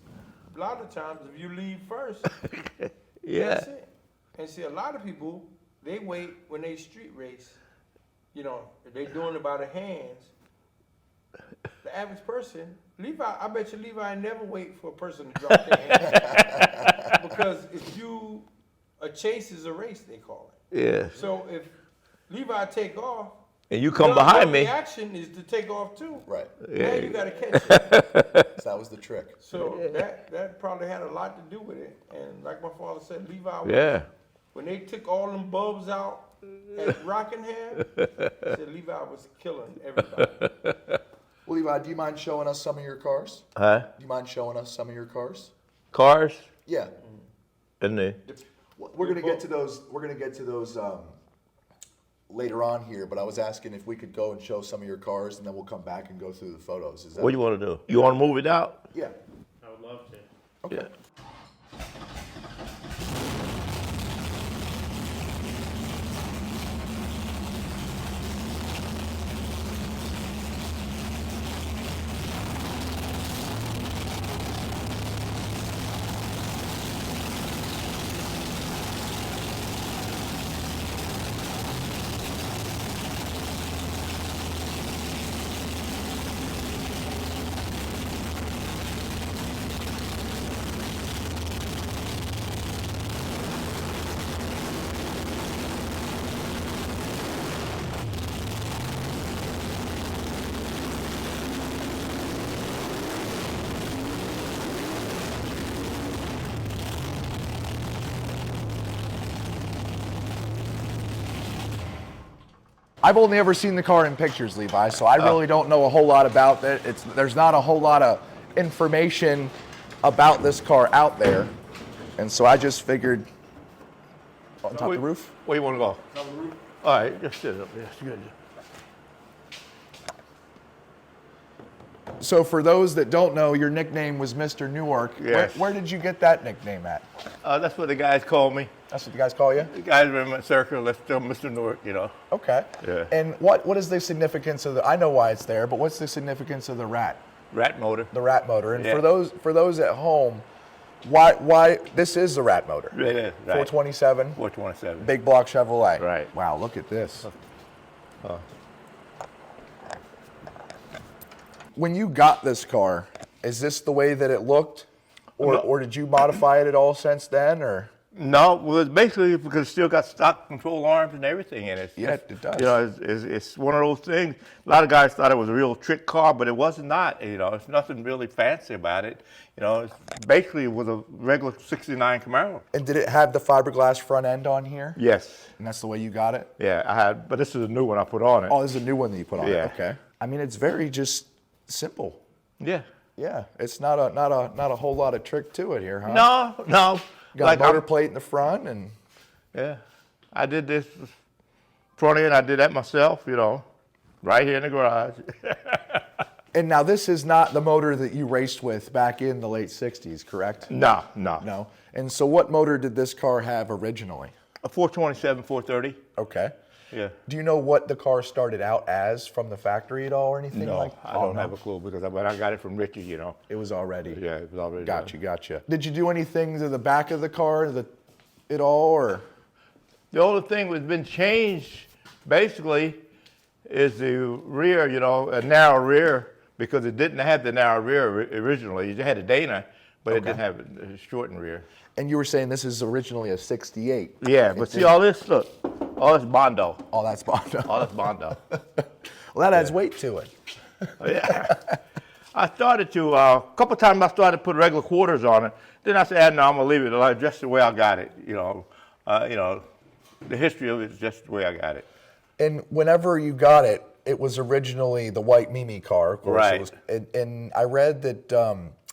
a lot of times if you leave first, Yeah. that's it. And see, a lot of people they wait when they street race. If they doing it by the hands. The average person, I bet you Levi never wait for a person to drop their hands. Because a chase is a race, they call it. Yeah. So if Levi take off, And you come Your behind me. reaction is to take off too. Right. Now you gotta catch it. So that was the trick. So that probably had a lot to do with it. And like my father said, Levi was, Yeah. when they took all them bulbs out at Rockingham, said Levi was killing everybody. Well, Levi, do you mind showing us some of your cars? Huh? Do you mind showing us some of your cars? Cars Yeah. in the. We're gonna get to those. We're gonna get to those later on here. But I was asking if we could go and show some of your cars, and then we'll come back and go through the photos. Is that? What do you want to do? You want to move it out? Yeah. I would love to. Okay. Yeah. I've only ever seen the car in pictures, Levi, so I really don't know a whole lot about it. There's not a whole lot of information about this car out there, and so I just figured on top of the roof. Where you want to go? Top of the roof. All right, just sit up there. It's good. So for those that don't know, your nickname was Mr. Newark. Yes. Where did you get that nickname at? That's what the guys call me. That's what the guys call you? The guys are in my circle. Let's tell Mr. Newark, you know. Okay. Yeah. And what is the significance of the? I know why it's there, but what's the significance of the rat? Rat motor. The rat motor. And Yeah. for those at home, why this is the rat motor? Right there, right. 427. 427. Big block Chevrolet. Right. Wow, look at this. When you got this car, is this the way that it looked? Or did you modify it at all since then, or? No, well, it's basically because it's still got stock control arms and everything in it. Yeah, it does. You know, it's one of those things. A lot of guys thought it was a real trick car, but it was not. You know, it's nothing really fancy about it. You know, it's basically it was a regular '69 Camaro. And did it have the fiberglass front end on here? Yes. And that's the way you got it? Yeah, I had, but this is a new one I put on it. Oh, this is a new one that you put on Yeah. it. Okay. I mean, it's very just simple. Yeah. Yeah, it's not a whole lot of trick to it here, huh? No. Got a motor I'm- plate in the front, and Yeah, I did this front end. I did that myself. You know, right here in the garage. and now this is not the motor that you raced with back in the late '60s, correct? No. No. And so, what motor did this car have originally? A 427, 430. Okay. Yeah. Do you know what the car started out as from the factory at all, or anything No, like? I don't have a clue because when I got it from Richie, you know. It was already. Yeah, it was already. Gotcha. Did you do anything to the back of the car, at all, or? The only thing that's been changed, basically, is the rear. You know, a narrow rear because it didn't have the narrow rear originally. It had a Dana, but it didn't have a shortened rear. And you were saying this is originally a '68. Yeah, but see all this? Look, all this Bondo. Oh, that's Bondo. All this Bondo. Well, that adds weight to it. Yeah. I started to, a couple of times I started to put regular quarters on it. Then I said, no, I'm going to leave it just the way I got it. You know, the history of it is just the way I got it. And whenever you got it, it was originally the white Mimi car, of course. Right. It was, and I read that,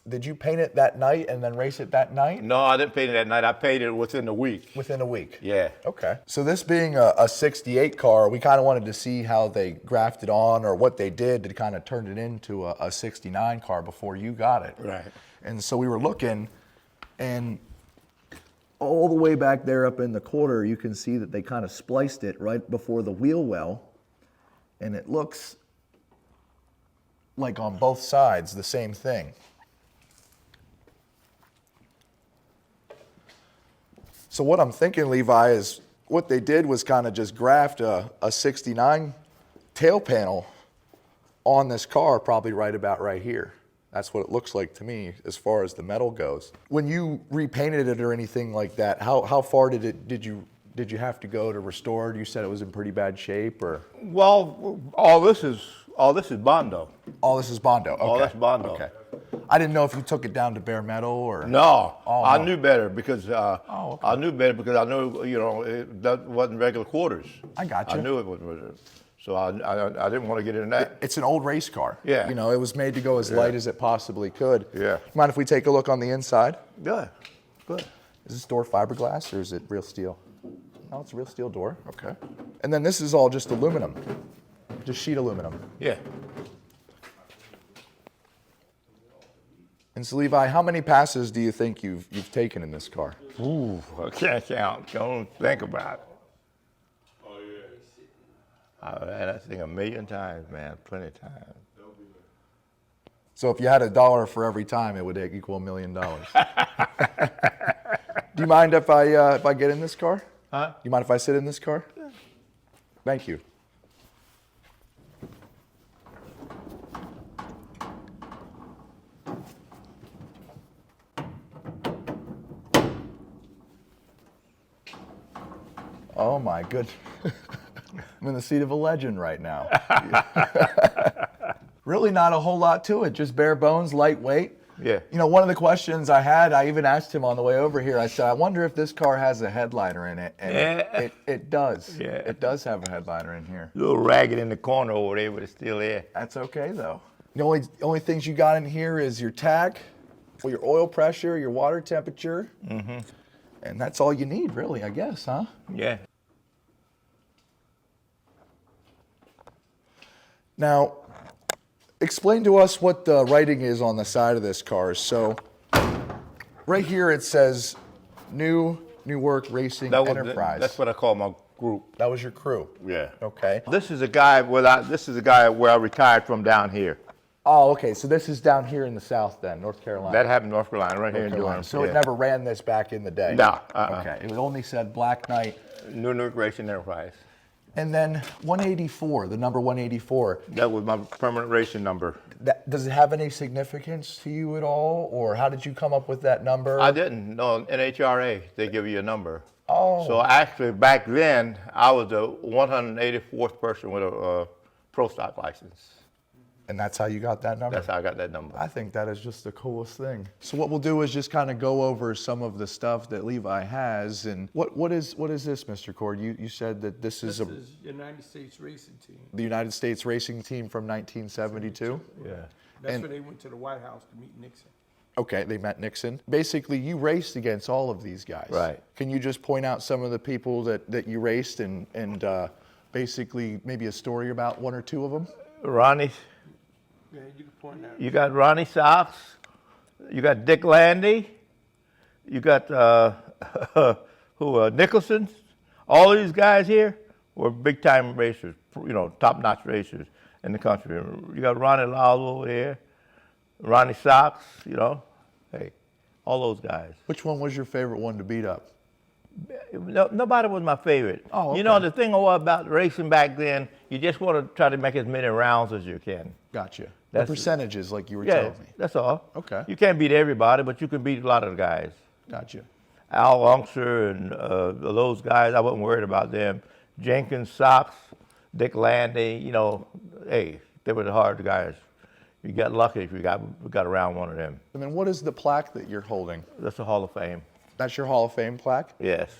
did you paint it that night and then race it that night? No, I didn't paint it that night. I painted it within a week. Within a week? Yeah. Okay. So this being a '68 car, we kind of wanted to see how they grafted on or what they did to kind of turn it into a '69 car before you got it. Right. And so we were looking, and all the way back there up in the corner, you can see that they kind of spliced it right before the wheel well, and it looks like on both sides the same thing. So what I'm thinking, Levi, is what they did was kind of just graft a '69 tail panel on this car, probably right about right here. That's what it looks like to me as far as the metal goes. When you repainted it or anything like that, how far did you did you have to go to restore it? You said it was in pretty bad shape, or? Well, all this is Bondo. All this is Bondo. Okay. All that's Bondo. Okay. I didn't know if you took it down to bare metal or. No, Oh, I no. knew better because okay. I knew better because I knew that wasn't regular quarters. I got you. I knew it wasn't. So I didn't want to get in that. It's an old race car. Yeah. You know, it was made to go as light as it possibly could. Yeah. Mind if we take a look on the inside? Good. Good. Is this door fiberglass or is it real steel? No, it's a real steel door. Okay. And then this is all just aluminum, just sheet aluminum. Yeah. And so, Levi, how many passes do you think you've taken in this car? Ooh, I can't count. Don't think about it. Oh, yeah. I had that thing 1,000,000 times, man, plenty of times. So if you had $1 for every time, it would equal $1 million. Do you mind if I get in this car? Huh? Do you mind if I sit in this car? Yeah. Thank you. Oh my goodness. I'm in the seat of a legend right now. Really not a whole lot to it, just bare bones, lightweight. Yeah. You know, one of the questions I had, I even asked him on the way over here, I said, I wonder if this car has a headliner in it. And Yeah. it does. Yeah. It does have a headliner in here. A little ragged in the corner over there, but it's still there. That's okay though. The only things you got in here is your tach, or your oil pressure, your water temperature. Mm-hmm. And that's all you need really, I guess, huh? Yeah. Now, explain to us what the writing is on the side of this car. So, right here it says Nework Racing Enterprise. That's what I call my group. That was your crew. Yeah. Okay. This is a guy where I retired from down here. Oh, okay. So this is down here in the South then, North Carolina. That happened in North Carolina, right here in North Carolina. Durham. So yeah. it never ran this back in the day? No. Okay. It only said Black Knight. Nework Racing Enterprise. And then 184, the number 184. That was my permanent racing number. Does it have any significance to you at all? Or how did you come up with that number? I didn't. No, NHRA, they give you a number. Oh. So actually, back then, I was the 184th person with a pro stock license. And that's how you got that number? That's how I got that number. I think that is just the coolest thing. So what we'll do is just kind of go over some of the stuff that Levi has. And what is this, Mr. Cord? You said that this is United States Racing Team. the United States Racing Team from 1972? Yeah. That's when they went to the White House to meet Nixon. Okay, they met Nixon. Basically, you raced against all of these guys. Right. Can you just point out some of the people that you raced and basically maybe a story about one or two of them? Ronnie, Yeah, you can point out. you got Ronnie Sox, you got Dick Landy, you got Nicholson. All these guys here were big time racers, top notch racers in the country. You got Ronnie Lyle over there, Ronnie Sox, hey, all those guys. Which one was your favorite one to beat up? No, nobody was my favorite. Oh, okay. The thing about racing back then, you just want to try to make as many rounds as you can. Gotcha. That's- the percentages, like you were Yeah, telling me. that's all. Okay. You can't beat everybody, but you can beat a lot of the guys. Gotcha. Al Unkser and those guys, I wasn't worried about them. Jenkins, Sox, Dick Landy, hey, they were the hard guys. You got lucky if we got around one of them. And then what is the plaque that you're holding? That's the Hall of Fame. That's your Hall of Fame plaque? Yes,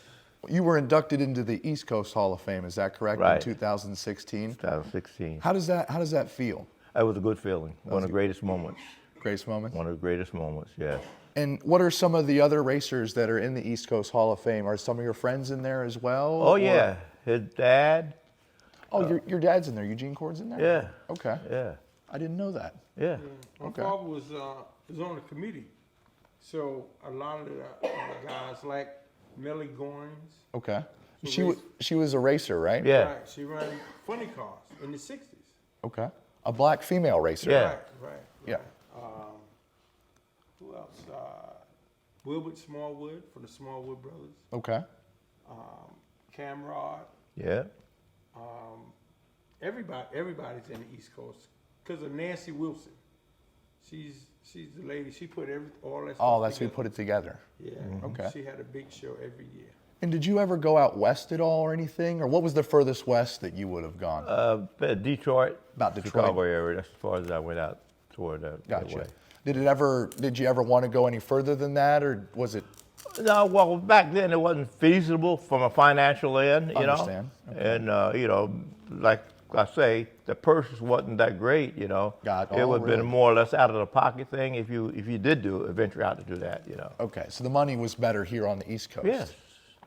You were inducted into the East Coast Hall of Fame, is that correct? Right. In 2016. 2016. How does that feel? That was a good feeling. One of the greatest moments. Greatest moment. One of the greatest moments, yes. And what are some of the other racers that are in the East Coast Hall of Fame? Are some of your friends in there as well? Oh, or- yeah. His dad. Oh, your dad's in there. Eugene Cord's in there? Yeah. Okay. Yeah. I didn't know that. Yeah. My Okay. father was on the committee, so a lot of the guys like Melly Goins. Okay. So She was a racer, right? Yeah. Right, she ran funny cars in the 60s. Okay. A black female racer. Yeah. Right. Yeah. Who else? Wilbert Smallwood from the Smallwood Brothers. Okay. Camrod. Yeah. Everybody's in the East Coast because of Nancy Wilson. She's the lady. She put all that. Oh, stuff that's who together. put it together. Yeah. Okay. She had a big show every year. And did you ever go out west at all or anything? Or what was the furthest west that you would have gone? Detroit. About Detroit. Chicago area. That's as far as I went out toward that Gotcha. way. Did you ever want to go any further than that, or was it? No, well, back then it wasn't feasible from a financial end, you Understand. know. Okay. And, you know, like I say, the purse wasn't that great, you know. It would have been really? more or less out of the pocket thing if you did venture out to do that, you know. Okay, so the money was better here on the East Coast. Yes.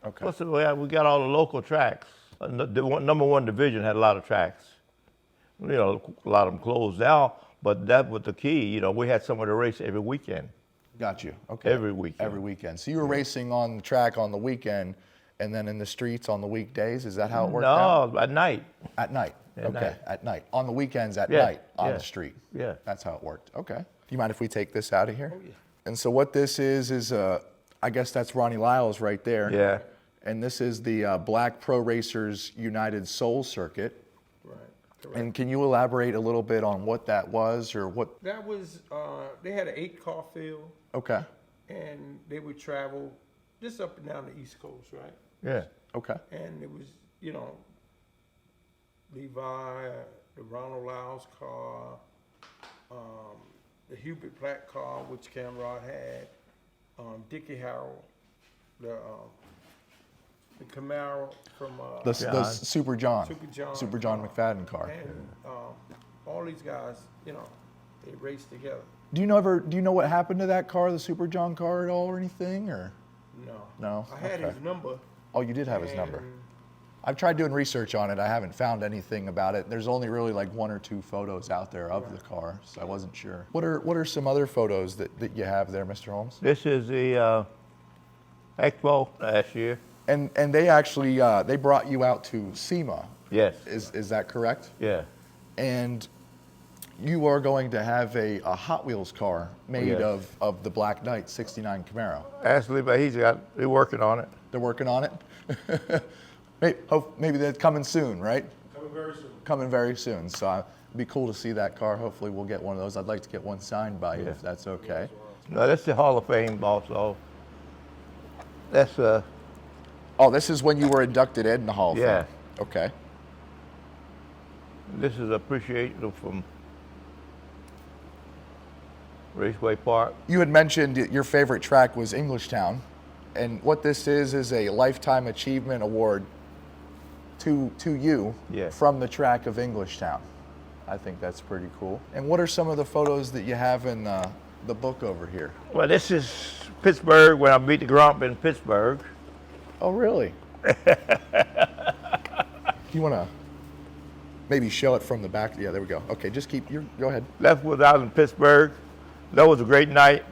Okay. Plus, we got all the local tracks. Number one division had a lot of tracks. You know, a lot of them closed down, but that was the key. You know, we had someone to race every weekend. Got you. Okay. Every weekend. Every weekend. So you were racing on the track on the weekend, and then in the streets on the weekdays. Is that how it worked out? No, at night. At night. At Okay. night. At night. On the weekends at Yeah, night on yeah, the street. yeah. That's how it worked. Okay. Do you mind if we take this out of here? Oh yeah. And so what this is I guess that's Ronnie Lyles right there. Yeah. And this is the Black Pro Racers United Soul Circuit. Right. Correct. And can you elaborate a little bit on what that was or what? That was, they had an 8-car field, Okay. and they would travel just up and down the East Coast, right? Yeah. Okay. And it was, you know, Levi, the Ronald Lyles car, the Hubert Platt car, which Camaro had, Dickie Harrell, the Camaro from The John. Super John. Super John McFadden car. and all these guys, you know, they raced together. Do you know what happened to that car, the Super John car at all or anything, or? No. No? I had Okay. his number. Oh, you did have his number. and I've tried doing research on it. I haven't found anything about it. There's only really like 1 or 2 photos out there of the car, so I wasn't sure. What are some other photos that you have there, Mr. Holmes? This is the Expo last year. And they actually they brought you out to SEMA. Yes. Is that correct? Yeah. And you are going to have a Hot Wheels car made Yes. of the Black Knight '69 Camaro. Actually, but he's working on it. They're working on it. Maybe that's coming soon, right? Coming very soon. Coming very soon. So it'd be cool to see that car. Hopefully, we'll get one of those. I'd like to get one signed by you if that's okay. No, that's the Hall of Fame also. That's Oh, this is when you were inducted in the Hall of Yeah. Fame. Okay. this is appreciation from Raceway Park. You had mentioned your favorite track was Englishtown, and what this is a Lifetime Achievement Award to you Yes. from the track of Englishtown. I think that's pretty cool. And what are some of the photos that you have in the book over here? Well, this is Pittsburgh when I beat the Grump in Pittsburgh. Oh, really? You want to maybe show it from the back? Yeah, there we go. Okay, just go ahead. Left was out in Pittsburgh. That was a great night,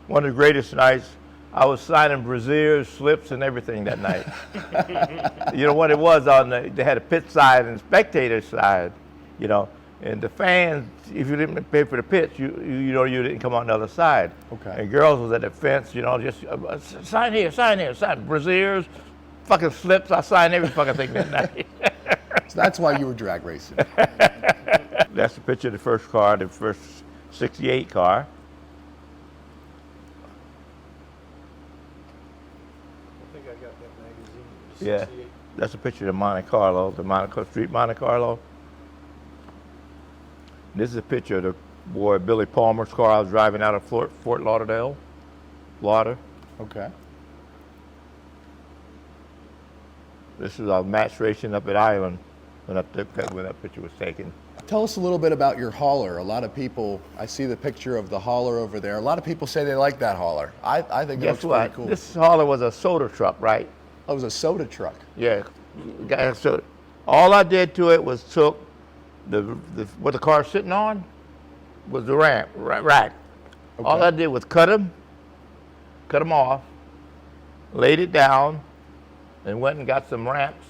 one of the greatest nights. I was signing brassieres, slips, and everything that night. You know what it was they had a pit side and spectator side, you know, and the fans, if you didn't pay for the pits, you didn't come on the other side. Okay. And girls was at the fence, you know, just sign here, sign brassieres, fucking slips. I signed every fucking thing that night. So that's why you were drag racing. That's the picture of the first car, the first '68 car. I think I got that magazine. Yeah, 68. that's a picture of Monte Carlo, the Street Monte Carlo. This is a picture of the boy Billy Palmer's car. I was driving out of Fort Lauderdale, Florida. Okay. This is our match racing up at Island when that picture was taken. Tell us a little bit about your hauler. A lot of people, I see the picture of the hauler over there. A lot of people say they like that hauler. I think it looks Guess what? pretty cool. This hauler was a soda truck, right? Oh, it was a soda truck. Yeah. So all I did to it was took what the car's sitting on was the rack. All Okay. I did was cut them off, laid it down, and went and got some ramps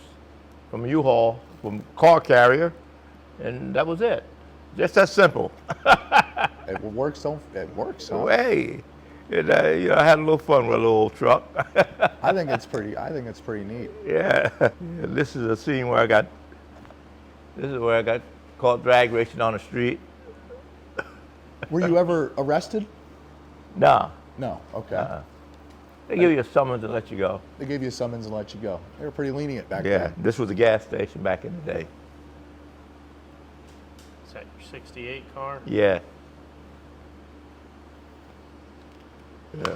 from U-Haul, from car carrier, and that was it. Just that simple. It works. It works. Huh? Hey, and, I had a little fun with a little old truck. I think it's pretty neat. Yeah. This is a scene where I got caught drag racing on the street. Were you ever arrested? No. No. Okay. They give you a summons and let you go. They gave you a summons and let you go. They were pretty lenient back Yeah, then. this was a gas station back in the day. Is that your 68 car? Yeah. Yeah.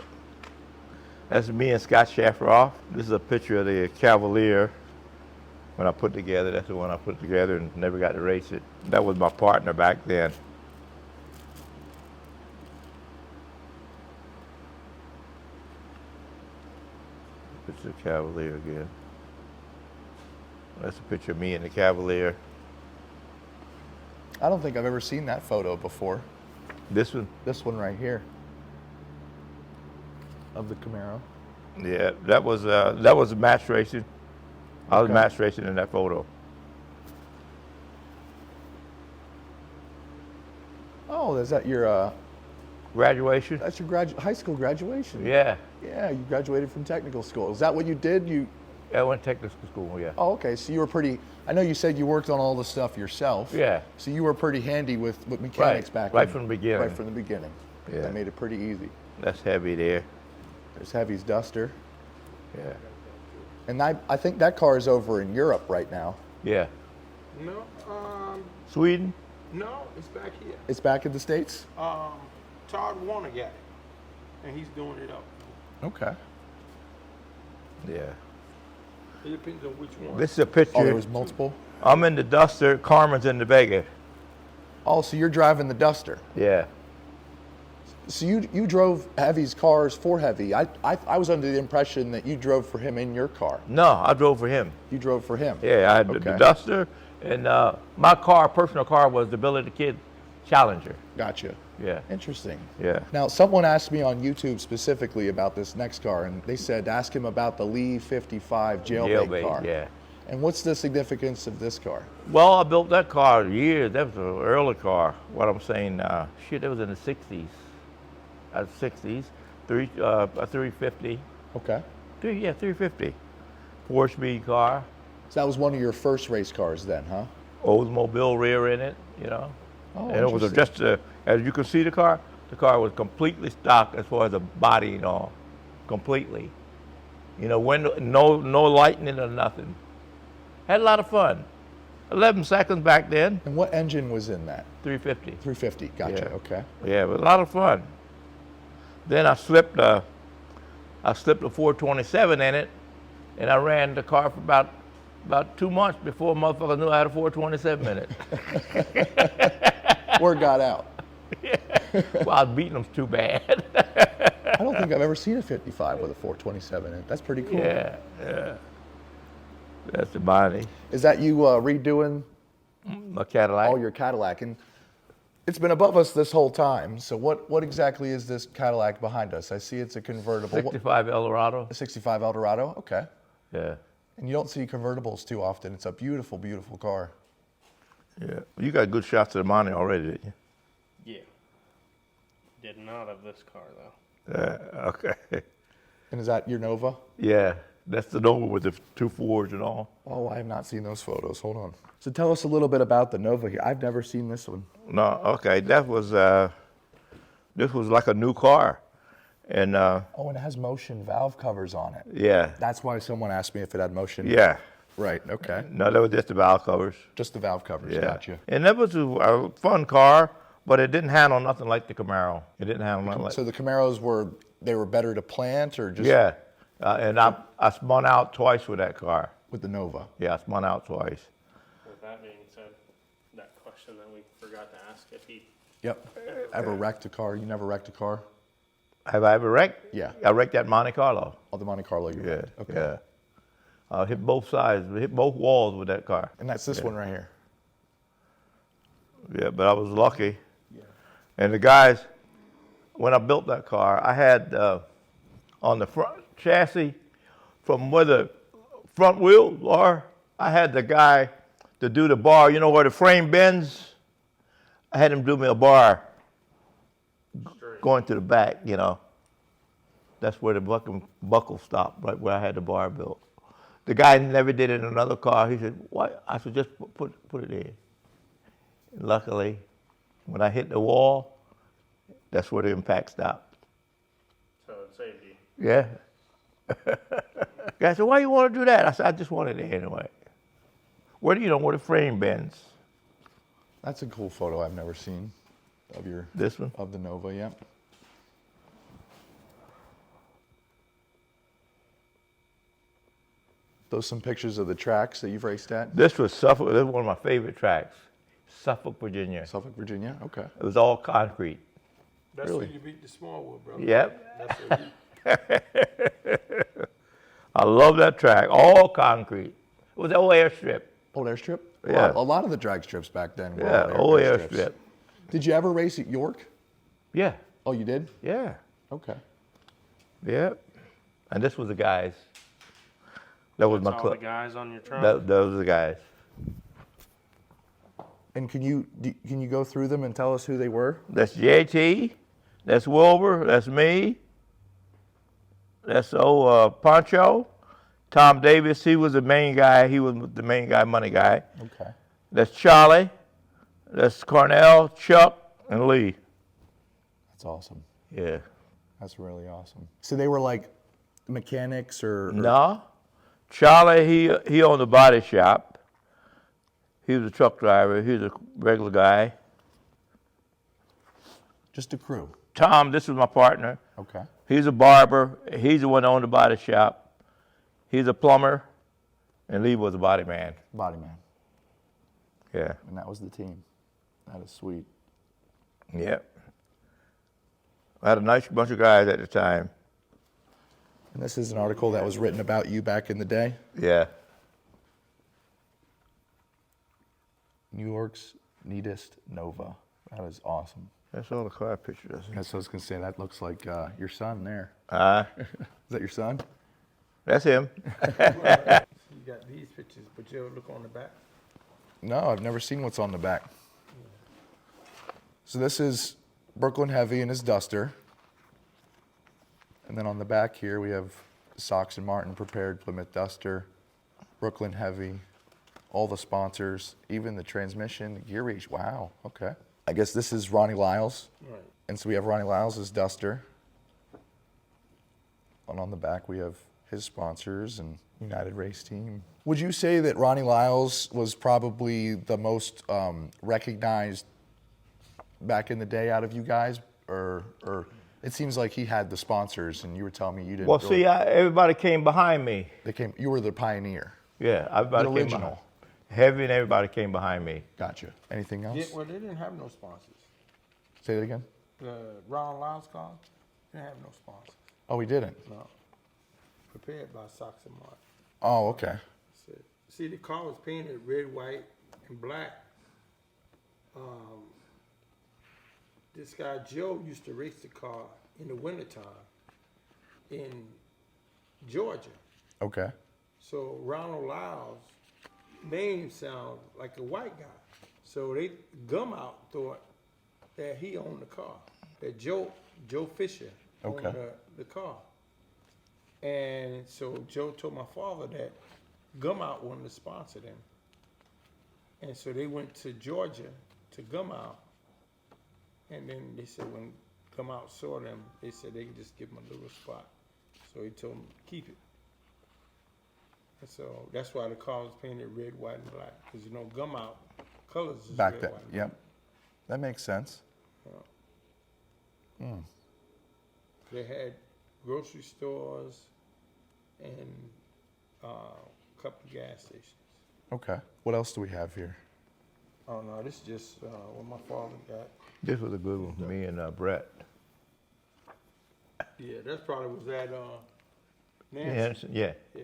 That's me and Scott Shafroff. This is a picture of the Cavalier when I put together. That's the one I put together and never got to race it. That was my partner back then. It's the Cavalier again. That's a picture of me and the Cavalier. I don't think I've ever seen that photo before. This one? This one right here of the Camaro. Yeah, that was match racing. I was Okay. match racing in that photo. Oh, is that your Graduation? that's your high school graduation? Yeah. Yeah, you graduated from technical school. Is that what you did? I went to technical school, yeah. Oh, okay. So you were pretty. I know you said you worked on all the stuff yourself. Yeah. So you were pretty handy with mechanics back right in- from the beginning. Right from the beginning. Yeah. That made it pretty easy. That's heavy there. There's Heavy's Duster, Yeah. and I think that car is over in Europe right now. Yeah. No, Sweden? no, it's back here. It's back in the States. Todd Warner got it, and he's doing it up. Okay. Yeah. It depends on which one. This is a picture. Oh, there was multiple. I'm in the Duster, Carmen's in the Vega. Oh, so you're driving the Duster. Yeah. So you drove Heavy's cars for Heavy. I was under the impression that you drove for him in your car. No, I drove for him. You drove for him. Yeah, I had the Okay. Duster, and my car, personal car, was the Billy the Kid Challenger. Gotcha. Yeah. Interesting. Yeah. Now, someone asked me on YouTube specifically about this next car, and they said ask him about the Lee 55 jailbait car. Yeah. And what's the significance of this car? Well, I built that car years. That was an early car. What I'm saying, shit, it was in the 60s. 60s, a 350. Okay. 350. 4-speed car. So that was one of your first race cars then, huh? Oldsmobile rear in it, you know. Oh, And it was interesting. just, as you can see the car was completely stock as far as the body and all. Completely. You know, no lightning or nothing. Had a lot of fun. 11 seconds back then, And what engine was in that? 350. 350. Gotcha. Yeah. Okay. Yeah, it was a lot of fun. Then I slipped a 427 in it, and I ran the car for about 2 months before a motherfucker knew I had a 427 in it. Word got out. Well, I was beating them too bad. I don't think I've ever seen a 55 with a 427 in it. That's pretty cool. Yeah. That's the body. Is that you redoing My Cadillac. all your Cadillac? And it's been above us this whole time. So what exactly is this Cadillac behind us? I see it's a convertible. 65 Eldorado. A 65 Eldorado? Okay. Yeah. And you don't see convertibles too often. It's a beautiful, beautiful car. Yeah. You got good shots of the Monte already, didn't you? Yeah. Did not of this car though. Okay. And is that your Nova? Yeah. That's the Nova with the 2 4s and all. Oh, I have not seen those photos. Hold on. So tell us a little bit about the Nova here. I've never seen this one. No, okay. That was this was like a new car. And Oh, and it has motion valve covers on it. yeah. That's why someone asked me if it had motion. Yeah. Right, okay. No, that was just the valve covers. Just the valve covers, Yeah. gotcha. And that was a fun car, but it didn't handle nothing like the Camaro. It didn't handle nothing like. So the Camaros were better to plant or just Yeah. And I spun out twice with that car. with the Nova? Yeah, I spun out twice. With that being said, that question that we forgot to ask if he Yep. Ever wrecked a car? You never wrecked a car? Have I ever wrecked? Yeah. I wrecked that Monte Carlo. Oh, the Monte Carlo you Yeah. wrecked. Okay. Yeah. I hit both sides, hit both walls with that car. And that's this one right here. Yeah, but I was lucky. Yeah. And the guys, when I built that car, I had on the front chassis from where the front wheels are, I had the guy to do the bar. You know where the frame bends? I had him do me a bar going to the back, you know. That's where the buckle stopped, right where I had the bar built. The guy never did it in another car. He said, "What?" I said, "Just put it in." And luckily, when I hit the wall, that's where the impact stopped. so it saved you. Yeah, Guy said, why you want to do that? I said, I just wanted it anyway. Where do you know where the frame bends? That's a cool photo I've never seen of your This one? of the Nova. Yeah. Those some pictures of the tracks that you've raced at. This was Suffolk. This is one of my favorite tracks. Suffolk, Virginia. Suffolk, Virginia. Okay. It was all concrete. That's Really? where you beat the Smallwood, brother. Yep. That's where you, I love that track. All concrete. It was the old airstrip. Old airstrip. Yeah. A lot of the drag strips back then were Yeah, old airstrip. Did you ever race at York? Yeah. Oh, you did. Yeah. Okay. Yeah. And this was the guys. That was That's my all the club. guys on your trunk. Those are the guys. And can you go through them and tell us who they were? That's JT. That's Wilbur. That's me. That's Poncho. Tom Davis. He was the main guy. He was the main guy, money guy. Okay. That's Charlie. That's Cornell, Chuck, and Lee. That's awesome. Yeah. That's really awesome. So they were like mechanics or No. Charlie, he owned the body shop. He was a truck driver. He was a regular guy. just a crew? Tom, this is my partner. Okay. He's a barber. He's the one that owned the body shop. He's a plumber. And Lee was a body man. Body man. Yeah. And that was the team. That is sweet. Yep. I had a nice bunch of guys at the time. And this is an article that was written about you back in the day. Yeah. New York's neatest Nova. That is awesome. That's all the car pictures. That's what I was going to say. That looks like your son there. Uh, Is that your son? that's him. you got these pictures, but you ever look on the back? No, I've never seen what's on the back. So this is Brooklyn Heavy and his Duster. And then on the back here we have Sox and Martin Prepared Plymouth Duster, Brooklyn Heavy, all the sponsors, even the transmission, gear reach. Wow, okay. I guess this is Ronnie Lyles. Right. And so we have Ronnie Lyles' Duster. And on the back we have his sponsors and United Race Team. Would you say that Ronnie Lyles was probably the most recognized back in the day out of you guys? Or it seems like he had the sponsors and you were telling me you didn't Well, really- see, everybody came behind me. you were the pioneer. Yeah, everybody The came original. behind. Heavy and everybody came behind me. Gotcha. Anything else? Yeah, well, they didn't have no sponsors. Say that again. The Ron Lyles car didn't have no sponsors. Oh, he didn't. No. Prepared by Sox and Martin. Oh, okay. See, the car was painted red, white, and black. This guy Joe used to race the car in the wintertime in Georgia. Okay. So Ronald Lyles' name sounds like a white guy. So they gum out thought that he owned the car. That Joe Fisher owned Okay. the car. And so Joe told my father that Gum Out wanted to sponsor them. And so they went to Georgia to Gum Out. And then they said when Gum Out saw them, they said they could just give them a little spot. So he told them to keep it. And so that's why the car was painted red, white, and black. Because you know, Gum Out colors is Back red, then. white, and Yep. That makes sense. black. They had grocery stores and a couple of gas stations. Okay. What else do we have here? Oh no, this is just what my father got. This was a good one for me and Brett. Yeah, that's probably was that Nancy. Anderson, yeah. Yeah.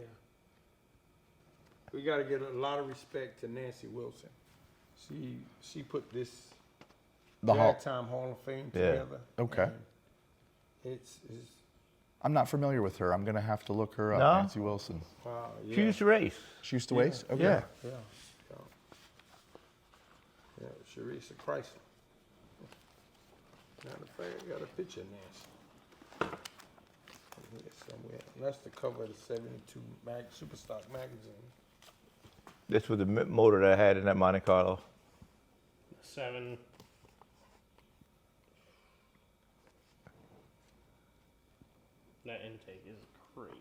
We got to get a lot of respect to Nancy Wilson. She put this The Hall. Ragtime Hall of Fame Yeah. together. Okay. and It's I'm not familiar with her. I'm gonna have to look her up. No? Nancy Wilson. wow. Yeah. She used to race. She used to race. Okay. Yeah. Yeah. Yeah, Sharisa Chrysler. Matter of fact, I got a picture of Nancy. Here somewhere. And that's the cover of the 72 Superstock magazine. This was the motor that I had in that Monte Carlo. 7. That intake is crazy.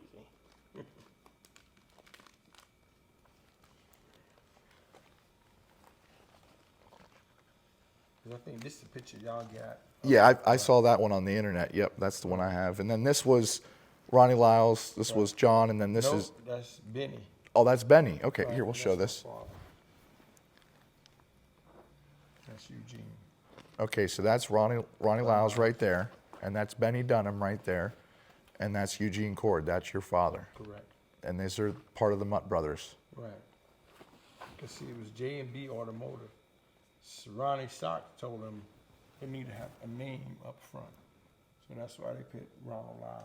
I think this is the picture y'all got. Yeah, I saw that one on the internet. Yep, that's the one I have. And then this was Ronnie Lyles, this was John, and then this No, is, that's Benny. oh, that's Benny. Okay, Right, here, we'll that's show my this. father. That's Eugene. Okay, so that's Ronnie Lyles right there, and that's Benny Dunham right there, and that's Eugene Cord. That's your father. Correct. And these are part of the Mutt Brothers. Right. Cause see, it was J&B Automotive. Ronnie Sox told him they need to have a name up front, so that's why they put Ronald Lyles'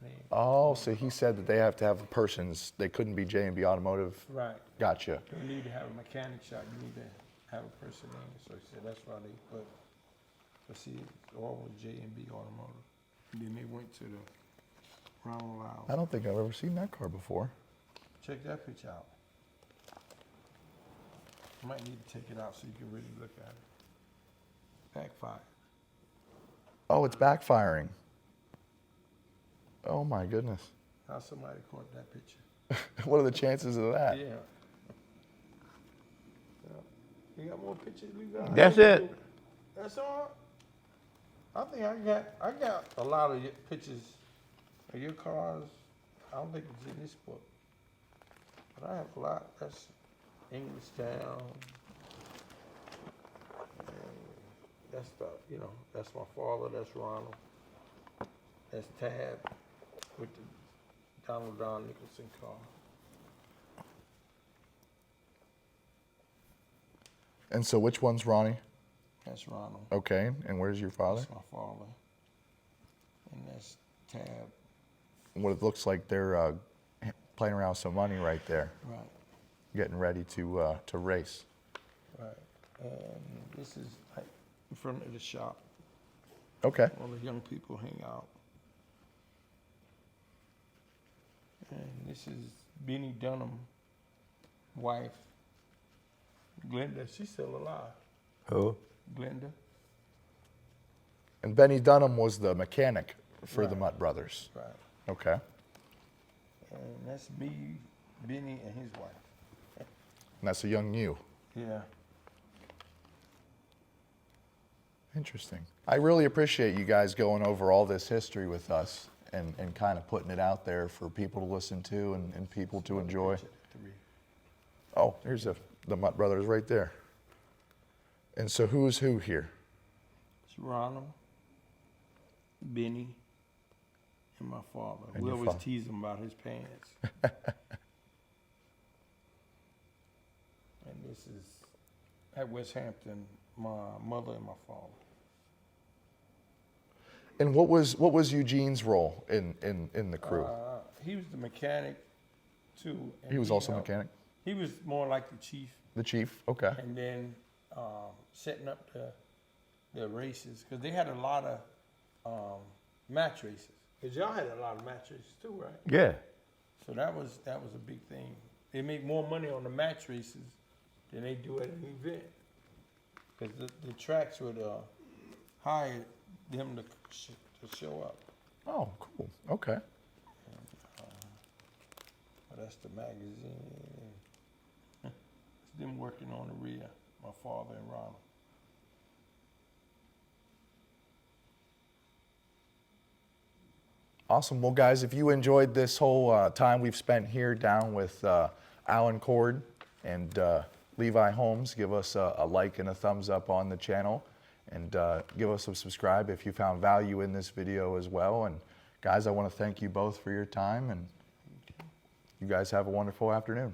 name. Oh, so he said that they have to have persons, they couldn't be J&B Automotive. Right. Gotcha. You need to have a mechanic shop. You need to have a person name. So he said that's why they put. But see, it's all with J&B Automotive. And then they went to the Ronald Lyles. I don't think I've ever seen that car before. Check that picture out. You might need to take it out so you can really look at it. Backfire. Oh, it's backfiring. Oh my goodness. How somebody caught that picture? What are the chances of that? Yeah. You got more pictures, Levi? That's it. That's all. I think I got a lot of your pictures of your cars. I don't think it's in this book, but I have a lot. That's Englishtown. And that's that's my father. That's Ronald. That's Tab with the Donald Don Nicholson car. And so which one's Ronnie? That's Ronald. Okay, and where's your father? That's my father. And that's Tab. What it looks like they're playing around with some money right there, Right, getting ready to race. right. And this is like in front of the shop. Okay. All the young people hang out. And this is Benny Dunham, wife, Glenda. She's still alive. Who? Glenda. And Benny Dunham was the mechanic for the Right. Mutt Brothers. Right. Okay. And that's me, Benny, and his wife. And that's a young you. Yeah. Interesting. I really appreciate you guys going over all this history with us and kind of putting it out there for people to listen to and people to enjoy. Three. Oh, here's the Mutt Brothers right there. And so who's who here? It's Ronald, Benny, and my father. And We your always father. tease him about his pants. And this is at West Hampton, my mother and my father. And what was Eugene's role in the crew? He was the mechanic too. And He was also a helped. mechanic? He was more like the chief, The chief? Okay. and then setting up the races because they had a lot of match races. Because y'all had a lot of match races too, right? Yeah. So that was a big thing. They make more money on the match races than they do at an event. Because the tracks would hire them to show up. Oh, cool. Okay. But that's the magazine. It's them working on the rear, my father and Ronald. Awesome. Well, guys, if you enjoyed this whole time we've spent here down with Alan Cord and Levi Holmes, give us a like and a thumbs up on the channel, and give us a subscribe if you found value in this video as well. And guys, I want to thank you both for your time, and you guys have a wonderful afternoon.